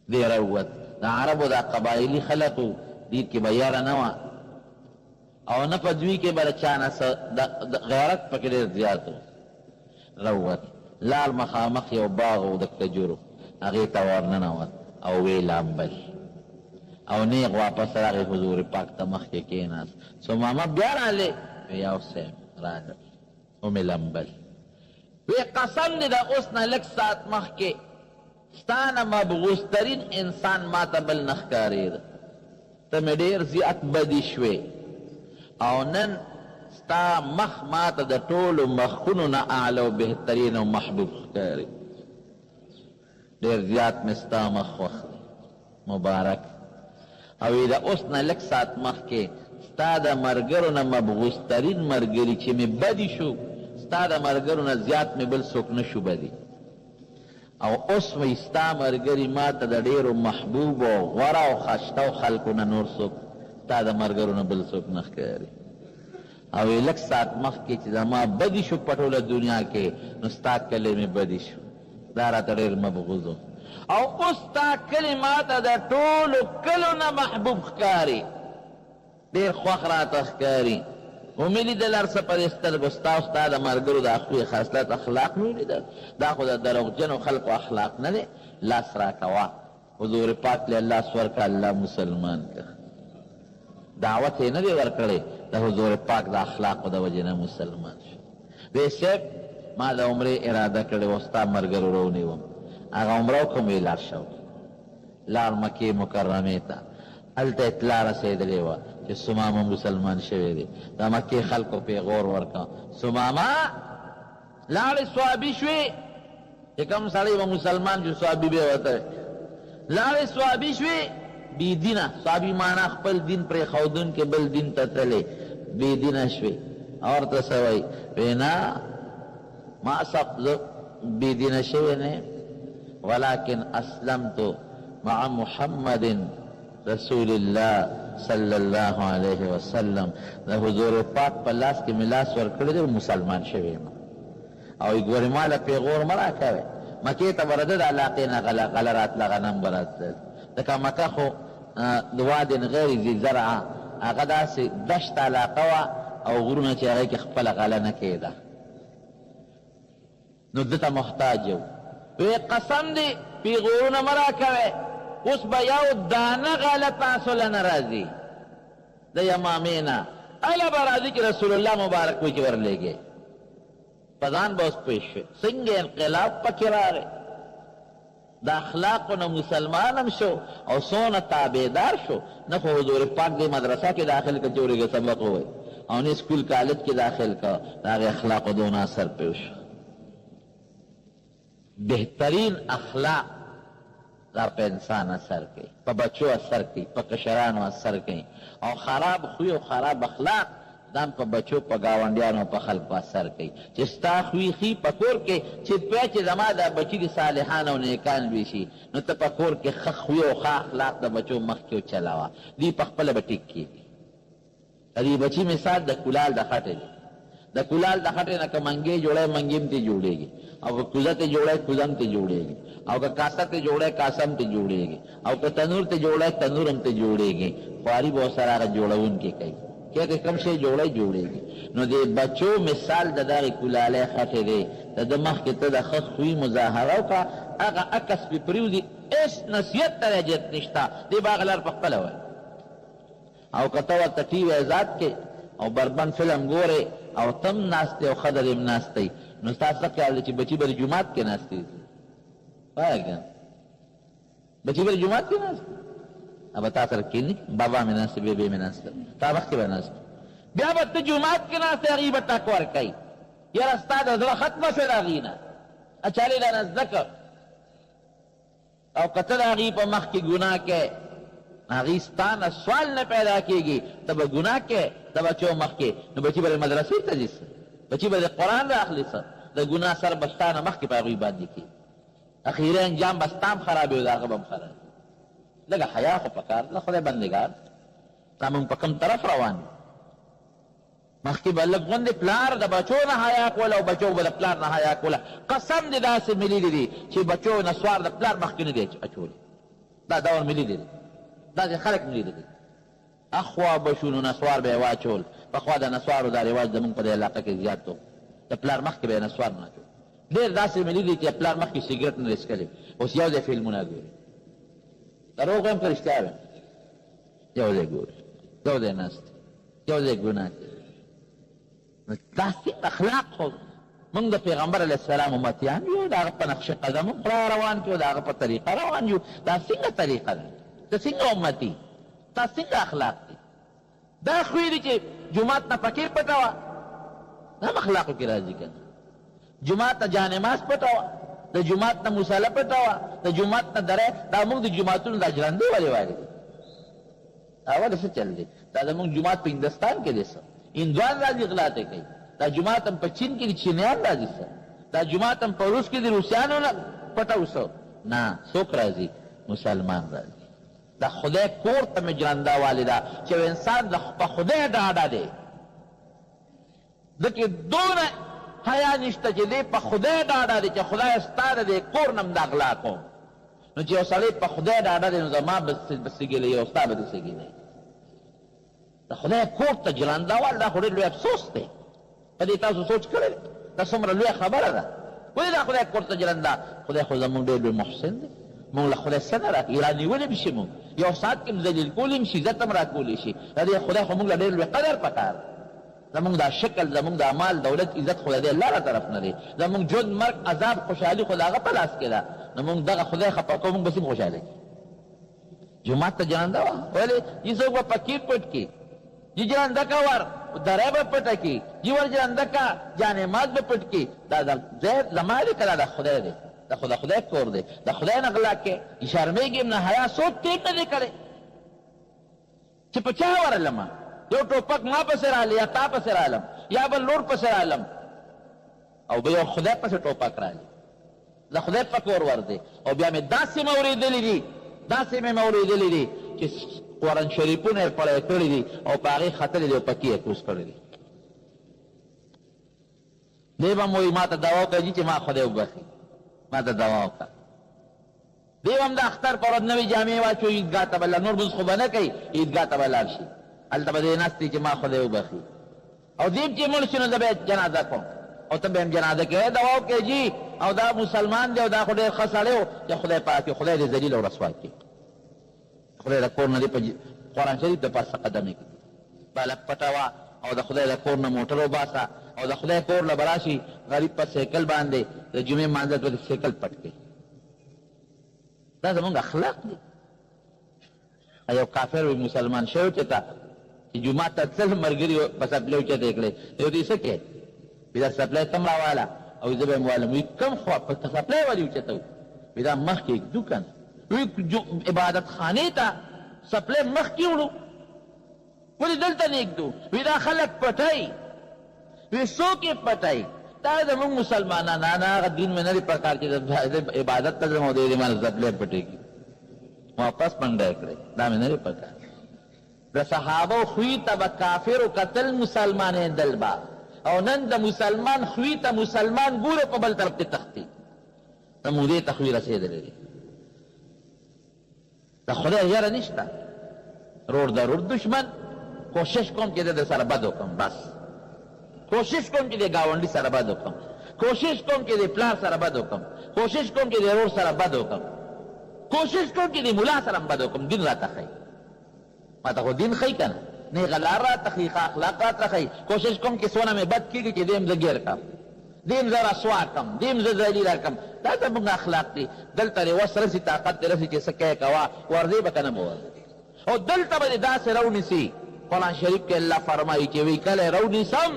دی راووت د عربو دا قبایلي خلقو دې کې به یاره نه وه او نه په دوی کې به د چا نه غیرت پکې ډېر زیات و راووت لال مخامخ یو باغ و د کجورو هغې ته ورننوت او ویې لامبل او نیغ واپس راغی حضور پاک ته مخکې کېناست ثمامه بیا رالې یا حسین راغل ومې لمبل وی قسم دی دا اوس نه لږ ساعت مخکې ستا نه مبغوث ترین انسان ما ته بل نه ښکارېده ته مې ډېر زیات بدي شوې او نن ستا مخ ما ته د ټولو مخونو نه اعلی او بهترین او محبوب ښکاري ډېر زیات مې ستا مخ خوښ دی مبارک او دا اوس نه لږ ساعت مخکې ستا د ملګرو نه مبغوث ترین ملګري چې مې بدي شو ستا د ملګرو نه زیات مې بل څوک نه شو بدي او اوس وایي ستا ملګري ما ته د ډېرو محبوب او غوره او ښایستهو خلکو نه نور څوک ستا د ملګرو نه بل څوک نه ښکاري او لږ ساعت مخکې چې زما بدي شو په ټوله دنیا کې نو ستا کلی مې بدي شو دا راته ډېر مبغوظ او اوس ستا کلی ما ته د ټولو کلو نه محبوب ښکاري ډېر خوښ راته ښکاري ومې لیدل هر څه په دې سترګو ستا او ستا د ملګرو د ښکلي خصلت اخلاق مې ولیدل دا خو د دروغجنو خلقو اخلاق نه دی لاس راکوه حضور پاک له لاس ورکړه الله مسلمان که دعوت یې نه دی ورکړی د حضور پاک د اخلاقو د وجې نه مسلمان شو وی صاحب ما د عمرې اراده کړې وه ستا ملګرو رونیوم هغه عمره وکړم وی لاړ شو لاړ مکې مکرمې ته هلته اطلاع رسېدلې وه چې ثمامه مسلمان شوی دی د مکې خلکو پیغور ورکړه ثمامه لاړې صحابي شوې چې کوم سړی به مسلمان شو صحابي به ورته لاړې صحابي شوې بې دینه صحابي معنا خپل دین پرېښودونکې بل دین ته تللی بې دینه شوې او ورته څه وایي وی نه ما زه بې دینه شوی نه ولكن اسلمت مع محمد رسول الله صلی الله علیه وسلم د حضور پاک په لاس کې مې لاس ورکړی دی مسلمان شوی یم او ګورې ما له پیغور مه راکوې مکې ته به راځه د علاقې نه غله راتله غنم به راتلل ځکه مکه خو د وادن غیر ذي زرعه هغه داسې دشت علاقه وه او غرونه چې هغې کې خپله غله نه کېده نو ده ته محتاج یو وی قسم دی پیغورونه مه راکوئ اوس به یو دانه غله تاسو له نه راځي د یمامې نه اله به راځي چې رسول الله مبارک وی چې ورلېږې په ځان به اوس پوه شوې څنګه انقلاب پکې راغی د اخلاقو نه مسلمان هم شو او څونه تابعدار شو نه خو حضور پاک دې مدرسه کې داخل کړه چې ورېږه سبق ووایي او نه سکول کالج کې داخل کړه د هغې اخلاقو دونه اثر پوه شو بهترین اخلاق دا په انسان اثر کوي په بچو اثر کوي په کشرانو اثر کوي او خراب خوی او خراب اخلاق دا په بچو په ګاونډیانو په خلکو اثر کوي چې ستا خوی ښي په کور کې چې پوه چې زما دا بچي د صالحان او نیکان لوی شي نو ته په کور کې ښه خوی او ښه اخلاق د بچو مخکې وچلوه دوی په خپله به ټیک کېږي د دې بچي مثال د کولال د خټې دی د کولال د خټې نه که منګې جوړی منګې هم ترې جوړېږي او که کوزه ته جوړی کوزه هم ترې جوړېږي او که کاسه ته جوړی کاسه هم ترې جوړېږي او که تنور ته جوړی تنور هم ترې جوړېږي خواري به ورسره هغه جوړونکي کوي که کوم شی جوړی جوړېږي نو د بچو مثال د دغې کولالۍ خټې دی د ده مخکې ته د ښه خوي مظاهره وکړه هغه عکس پې پرېوځي هېڅ نصیحت ته اجت نشته دې به هغه لار په خپله وایي او که ته ورته ټي وی ذات کې او بربند فلم ګورې او تم ناست او ښه درې ناستی نو ستا څه خیال دی چې بچي به د جومات کې ناستې وایه که بچي به د جومات کې ناست ابه تا سره کښېني بابا مې ناسته بېبې مې ناسته تا مخکې به ناست بیا به ته جومات کې ناستې هغې به ټک ورکوي یاره ستا د زړه ختمه شوې د هغې نه اچالې له نه زده کړ او که ته د هغې په مخ کې ګناه کوې هغې ستا نه سوال نه پیدا کېږي ته به ګناه کوې د بچو مخ کې نو بچي به د مدرسې ته ځي بچي به د قرآن راخلي د ګناه سر به ستا نه مخکې په هغوی باندې کېږي اخیري انجام به ستا هم خرابوي او د هغه به هم خرابوي لږه حیا خو پکار ده خدای بندګار دا مونږ په کوم طرف روان یو مخکې به لږ غوندې پلار د بچو نه حیا کوله او بچو به د پلار نه حیا کوله قسم دې داسې ملي دي چې بچو نسوار د پلار مخکې نه دی اچولی دا دور ملي دی داسې خلک ملي دي اخوا به شو نو نسوار به یې واچول پخوا د نسوارو دا رواج زمونږ په دې علاقه کې زیات و د پلار مخکې به یې نسوار نه اچول ډېر داسې مې لیدي چې پلار مخکې سګرټ نه دی څښلی، اوس یو ځای فلمونه ګوري. دروغ وایم که رښتیا وایم؟ یو ځای ګوري، یو ځای ناست دی، یو ځای ګناه کوي. نو داسې اخلاق خو موږ د پیغمبر علیه السلام امتیان یو، د هغه په نقش قدم خدای روان کړو، د هغه په طریقه روان یو. دا څنګه طریقه ده؟ ته څنګه امتي؟ دا څنګه اخلاق دي؟ دا خوی دی چې جومات نه پکې پټوه، دا هم اخلاقو کې راځي که نه؟ جومات نه جانماز پټوه، د جومات نه مصله پټوه، د جومات نه دری. دا موږ د جوماتونو دا ژرندې ولې وارې دي؟ دا ولې څه چل دی؟ دا زموږ جومات په هندوستان کې دی څه؟ هندوان راځي غلا ته کوي. دا جومات هم په چین کې د چینیان راځي څه؟ دا جومات هم په روس کې د روسیانو نه پټو څه؟ نه، څوک راځي؟ مسلمان راځي. دا خدای کور ته مې ژرنده والې ده چې انسان په خدای ډاډه دی، ده کې دونه حیا نشته چې دی په خدای ډاډه دی چې خدای ستا د دې کور نه م دا غلا کوم. نو چې یو سړی په خدای ډاډه دی نو زما به سګېلی او ستا به دې سګېلی. د خدای کور ته ژرنده وال دا خو ډېر لوی افسوس دی. په دې تاسو سوچ کړی دی؟ دا څومره لویه خبره ده. ولې دا خدای کور ته ژرنده؟ خدای خو زمونږ ډېر لوی محسن دی. مونږ له خدای څه نه راکړي؟ رانیولی به شي مونږ، یو ساعت کې م ذلیل کولی م شي، عزت هم راکولی شي. د دې خدای خو مونږ له ډېر لوی قدر پکار. زمونږ دا شکل، زمونږ دا مال دولت عزت خو د دې الله له طرف نه دی. زمونږ ژوند مرګ عذاب خوشحالي خو د هغه په لاس کې ده. نو مونږ دغه خدای خفه کوو، مونږ به څنګه خوشحاله کړي؟ جومات ته ژرنده وه، ولې چې څوک به فقیر پټ کړي، جی ژرنده کا ور دری به پټه کړي، جی ور ژرنده کا جانماز به پټ کړي. دا ځای زما دی که دا د خدای دی؟ دا خو د خدای کور دی. د خدای نه غلا کې شرمېږي م نه، حیا سوچ ټیک نه دی کړی چې په چا ورلمه؟ یو ټوپک ما پسې رالی، یا تا پسې رالم، یا بل لور پسې رالم، او به یو خدای پسې ټوپک رالی. د خدای په کور ور دی. او بیا مې داسې مې اورېدلي دي، داسې مې اورېدلي دي چې قرآن شریفونه یې پړی کړي دي او په هغې ختلي دي او پکې یې کوز کړي دي. دی به م وایي ما ته دوا وکړه چې ما خدای وبخي، ما ته دوا وکړه. دی به هم د اختر په ورځ نوې جامې واچوي، عیدګاه ته به نور مونځ خو به نه کوي، عیدګاه ته به لاړ شي، هلته به دی ناست دی چې ما خدای وبخي. او دی چې مړ شي نو زه به یې جنازه کوم، او ته به هم جنازه کوې، دوا وکړې جي، او دا مسلمان دی او دا خو ډېر ښه سړی و، چې خدای پاک خدای دې ذلیل او رسوا کړي. خدای د کور نه دې په قرآن شریف د پاسه قدمې کړي، بالک پټوه او د خدای د کور نه موټر وباسه، او د خدای کور له به راشي غریب په سیکل باندې د جمعې مانځه ته سیکل پټ کړي. دا زمونږ اخلاق دي. یو کافر وي مسلمان شوی چې ته چې جومات ته تلل، ملګري په سپلی اوچتې کړې، یو دوی څه کوې؟ وي دا سپلی کم راواله، او زه به یې والم. وي کم خوا په سپلی ولې اوچتوي؟ وي دا مخکې ږدو که نه، وی عبادت خانې ته سپلی مخکې وړو، ولې دلته نه ږدو؟ وي دا خلک پټوي. وی څوک یې پټوي؟ دا زمونږ مسلمانان، نه هغه دین مې نه دی پکار چې عبادت ته ځم او د دې مال سپلی پټېږي، واپس منډه یې کړی، دا مې نه دی پکار. د صحابو خوی ته به کافرو کتل مسلمانېدل به، او نن د مسلمان خوی ته مسلمان ګوره په بل طرف کې تښتي. د مودې ته خوی رسېدلی دی. د خدای یاره نشته. رور د رور دشمن، کوشش کوم چې د سره بد وکړم، بس کوشش کوم چې د ګاونډي سره بد وکړم، کوشش کوم چې د پلار سره بد وکړم، کوشش کوم چې د رور سره بد وکړم، کوشش کوم چې د ملا سره بد وکړم. دین راته ښایي، ما ته خو دین ښایي که نه؟ نیغه لار راته ښایي، ښه اخلاق راته ښایي. کوشش کوم چې څونه مې بد کېږي چې دیم زه ګیر کړم، دیم زه رسوا کړم، دیم زه ذلیله کړم. دا زموږ اخلاق دي. دلته دې وس رسي، طاقت دې رسي چې څه کوې کوه، ورځې به که نه به ورځې. او دلته به دې داسې راونیسي. قرآن شریف کې الله فرمایي چې وی کله راونیسم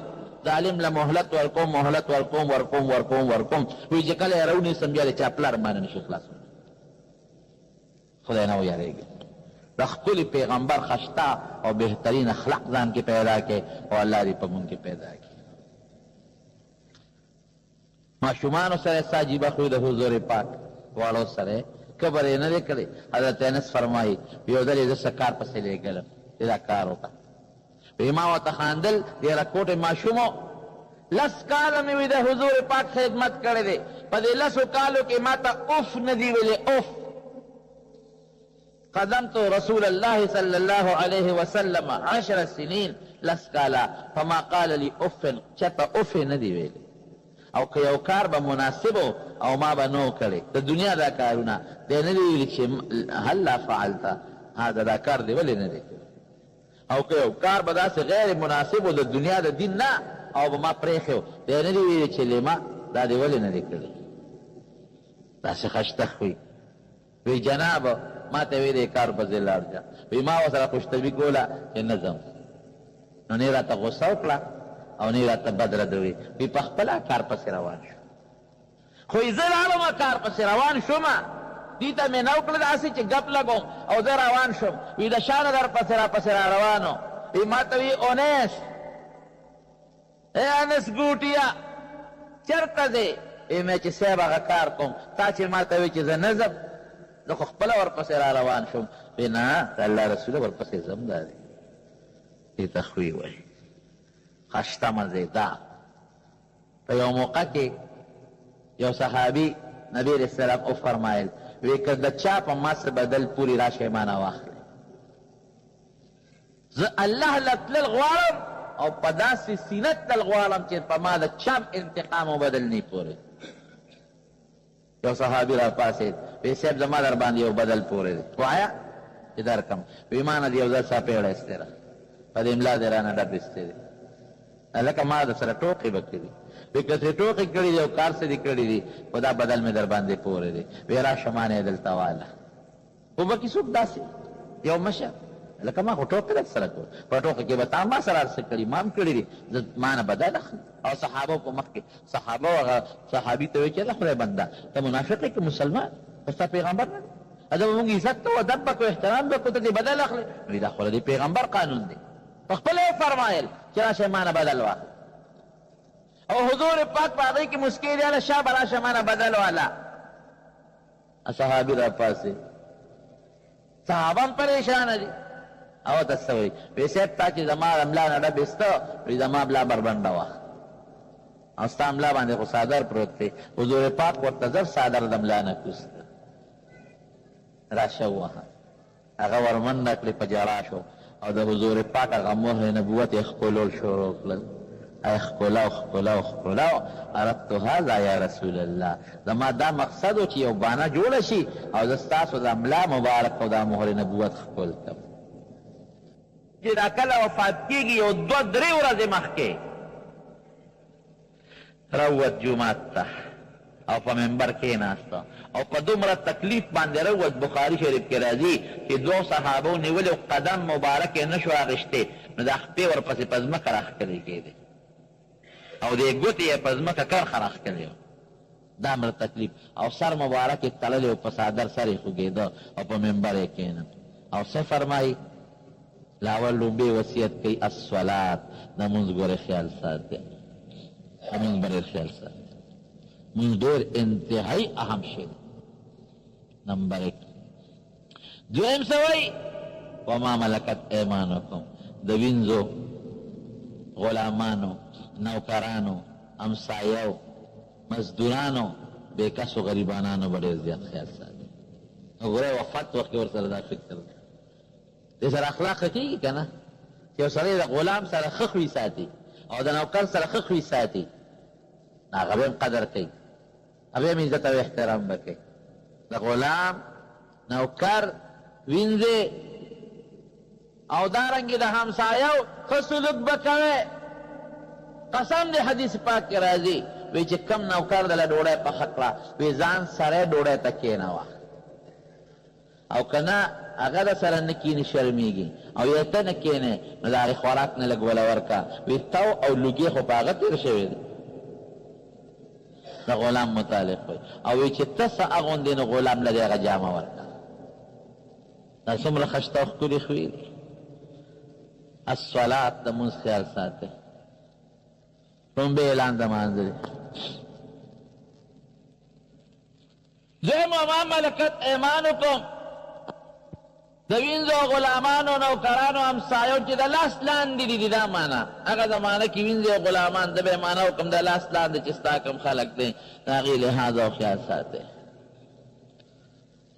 ظالم له مهلت ورکوم، مهلت ورکوم. وی چې کله یې راونیسم بیا د چا پلار باندې نشي خلاصولی. خدای نه ویارېږي. د ښکلي پیغمبر خشته او بهترین اخلاق ځان کې پیدا کړي، او الله دې په مونږ کې پیدا کړي. ماشومانو سره ستا عجیبه خوی د حضور پاک واړو سره کبر یې نه دی کړی. حضرت انس فرمایي یو ځل یې زه څه کار پسې لېږلم، دا کار وکړه. وی ما ورته خاندل، ډېره کوټې ماشوم و، 10 کاله مې وي د حضور پاک خدمت کړی دی. په دې 10 کالو کې ما ته اف نه دی ویلې، اف. قدمت رسول الله صلی الله علیه وسلم 10 سنین، 10 کاله، فما قال لي اف، چاته اف نه دی ویلې. او که یو کار به مناسب او ما به نو کړی د دنیا دا کارونه دی نه دی ویلي چې هلا فعلته هذا دا کار دی ولې نه دی او که یو کار به داسې غیر مناسب و د دنیا د دین نه او به ما پرېښی و دی نه دی ویلي چې لما دا دی ولې نه دی کړی داسې خشتخ وي وی جناب ما ته وی دې کار پسې لاړ شه وی ما ورسره خوشطبي کوله چې نه ځم نو نه یې راته غوسه وکړه او نه یې راته بد ردوي وی په خپله کار پسې روان شو خو زه لاړم کار پسې روان شومه دې ته مې نه وکړه داسې چې ګپ لګوم او زه روان شوم وی د شانه در پسې راپسې را روانو وی ما ته وی اونیس ای انس ګوټیا چېرته ځې وی مې چې صاحب هغه کار کوم تا چې ما ته وی چې زه نه ځم زه خو خپله ورپسې را روان شوم وی نه د الله رسوله ورپسې ځم دا دی دې ته خوی وایي خشته مزیدار په یو موقع کې یو صحابي نبی علیہ السلام او فرمایل وی که د چا په ما څه بدل پورې راشئ مانه واخلئ زه الله له تلل غواړم او په داسې سینه تلل غواړم چې په ما د چا انتقام او بدل نه پورې یو صحابي را پاسېد وی صاحب زما در باندې یو بدل پورې دی وایه چې درکم وی ما نه د یو ځل څپېړه ایستې ده په دې املا دې رانه ډب ایستې دی لکه ما در سره ټوقې به کړي وی که ترې ټوقې کړي دي او کار څه دې کړي دي خو دا بدل مې در باندې پورې دی وی راشه ما نه یې دلته واله خو به کې څوک داسې یو مشر لکه ما خو ټوقې در سره کړو په ټوقې کې به تا ما سره هر څه کړي ما هم کړي دي زه ما نه بدل اخلم او صحابه په مخ کې صحابه هغه صحابي ته وایي چې الله خدای بنده ته منافق یې که مسلمان خو ستا پیغمبر نه دی دا به مونږ عزت کوو ادب به کوو احترام به کوو ته دې بدل اخلې وایي دا خو د پیغمبر قانون دی په خپله یې فرمایل چې راشه ما نه بدل واخله او حضور پاک په هغې کې مسکۍ دی هله شا به راشه ما نه بدل واله صحابي را پاسې صحابه هم پریشانه دي او ته څه وایي وایي صاحب تا چې زما ملا نه ډب ایسته وایي زما ملا بربنډه وه او ستا ملا باندې خو څادر پروت دی حضور پاک ورته زر څادر د ملا نه کوز کړ راشه ووهه هغه ورمنډه کړې په ژړا شو او د حضور پاک هغه مهر نبوت یې ښکلول شروع کړل ای ښکلاو ښکلاو ښکلاو عرفتو هذا یا رسول الله زما دا مقصد و چې یو بانه جوړه شي او زه ستاسو د ملا مبارک او دا مهر نبوت ښکل کړم چې دا کله وفات کېږي یو دوه درې ورځې مخکې روت جومات ته او په منبر کېناسته او په دومره تکلیف باندې روت بخاري شریف کې راځي چې دوه صحابو نیولې قدم مبارک یې نه شو اخیستی نو دا خپې ورپسې په ځمکه راښکلې کېدې او دې ګوتې یې په ځمکه کرښه راښکلې وه دا مره تکلیف او سر مبارک یې تړلی و په څادر سر یې خوږېده او په منبر یې کېنه او څه فرمایي لاول لومبې وصیت کوي الصلات د مونځ ګورې خیال ساتئ د مونځ برې خیال ساتئ مونږ ډېر انتهایی اهم شی دی نمبر 1 دویم څه وایي وما ملکت ایمانکم د وینځو غلامانو نوکرانو امسایو مزدورانو بېکسو غریبانانو به ډېر زیات خیال ساتي وګورئ وفات وخت کې ورسره دا فکر دې سره اخلاق ښه کېږي که نه چې یو سړی د غلام سره ښه خوی ساتي او د نوکر سره ښه خوی ساتي هغه به هم قدر کوي هغه هم عزت او احترام به کوي د غلام نوکر وینځې او دارنګې د همسایو ښه سلوک به کوې قسم دی حدیث پاک کې راځي وی چې کم نوکر دله ډوډۍ پخه کړه وی ځان سره ډوډۍ ته کېنوه او که نه هغه د سره نه کینې شرمېږي او یا ته نه کېنې نو د هغې خوراک نه لږ وله ورکه وی تو او لوګې خو په هغه تېر شوی دی د غلام متعلق وی او وی چې ته څه اغوندې نو غلام له دې هغه جامه ورکه دا څومره ښایسته او ښکلې خوی دی الصلات د مونځ خیال ساتئ لومبې اعلان د مانځلې دویم وما ملکت ایمانکم د وینځو غلامانو نوکرانو همسایو چې د لاس لاندې دي دا معنا هغه زمانه کې وینځې غلامان د به معنا وکړم د لاس لاندې چې ستا کوم خلک دی د هغې لحاظ او خیال ساتئ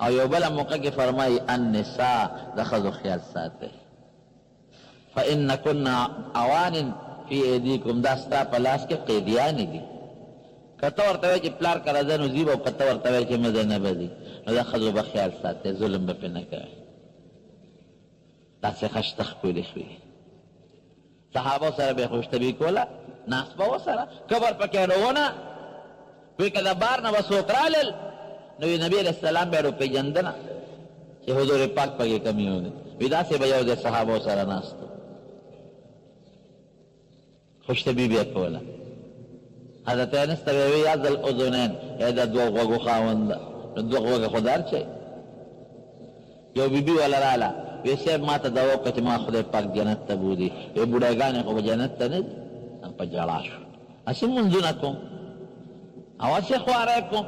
او یو بله موقع کې فرمایي النساء د ښځو خیال ساتئ فإن كن عوان فی ایدیکم دا ستا په لاس کې قیدیانې دي که ته ورته وایې چې پلار که راځه نو ځي به، او که ته ورته وایې چې مزه نه به ځي، نو د ښځو به خیال ساتئ، ظلم به پرې نه کوئ. داسې خشته ښکلې ښوي. صحابه سره به یې خوشطبي کوله، ناست به ورسره، کبر پکې نه ونه. وایي که د بار نه به څوک رالل نو نبي علیه السلام به یې روپېژندنه چې حضور پاک پکې کمی و دی. وایي داسې به یو د صحابو سره ناست و، خوشطبي به یې کوله. حضرت انس ته به یې وایي یا ذا الاذنین، ای د دوه غوږو خاونده، نو دوه غوږه خو دار چی. یو بیبي والا راله، وی صاحب ما ته دوا وکړه چې ما خدای پاک جنت ته بولي. وی بوډاګانې خو به جنت ته نه ځي. په ژړا شو، هسې مونځونه کوم او هسې خواری کوم.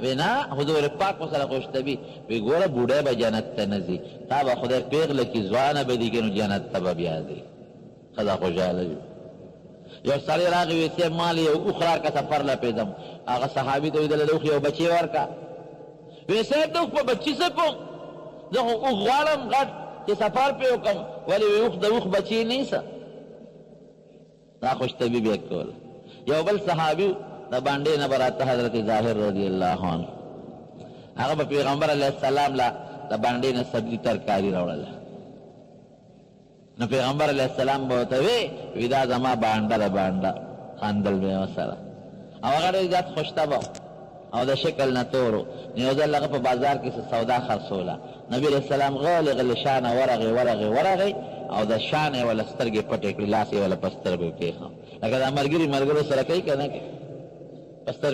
وی نه، حضور پاک ورسره خوشطبي. وی ګوره بوډی به جنت ته نه ځي، تا به خدای پېغله کړي، ځوانه به دي کړي، نو جنت ته به بیا ځي. ښځه خوشحاله وي. یو سړی راغی، وی صاحب ما له یو اوښ راکړه سفر لپېدم. هغه صحابي ته وی دله د اوښ یو بچی ورکړه. وی صاحب د اوښ په بچي څه کوم، زه خو اوښ غواړم غټ چې سفر پې وکړم، ولې وی اوښ د اوښ بچی نیسه. دا خوشطبي به یې کوله. یو بل صحابي د بانډې نه به راته حضرت ظاهر رضی الله عنه، هغه به پیغمبر علیه السلام له د بانډې نه سبزي ترکاري راوړله. نو پیغمبر علیه السلام به ورته وی دا زما بانډه ده، بانډه. خندل به یې ورسره، او هغه ډېر زیات خوشطبع او د شکل نه تور و. یو ځل هغه په بازار کې څه سودا خرڅوله. نبي علیه السلام غلی غلی شانه ورغی او د شانې وله سترګې پټې کړې، لاس یې وله په سترګو کېښود، لکه دا ملګري ملګرو سره کوي که نه کوي، په سترګو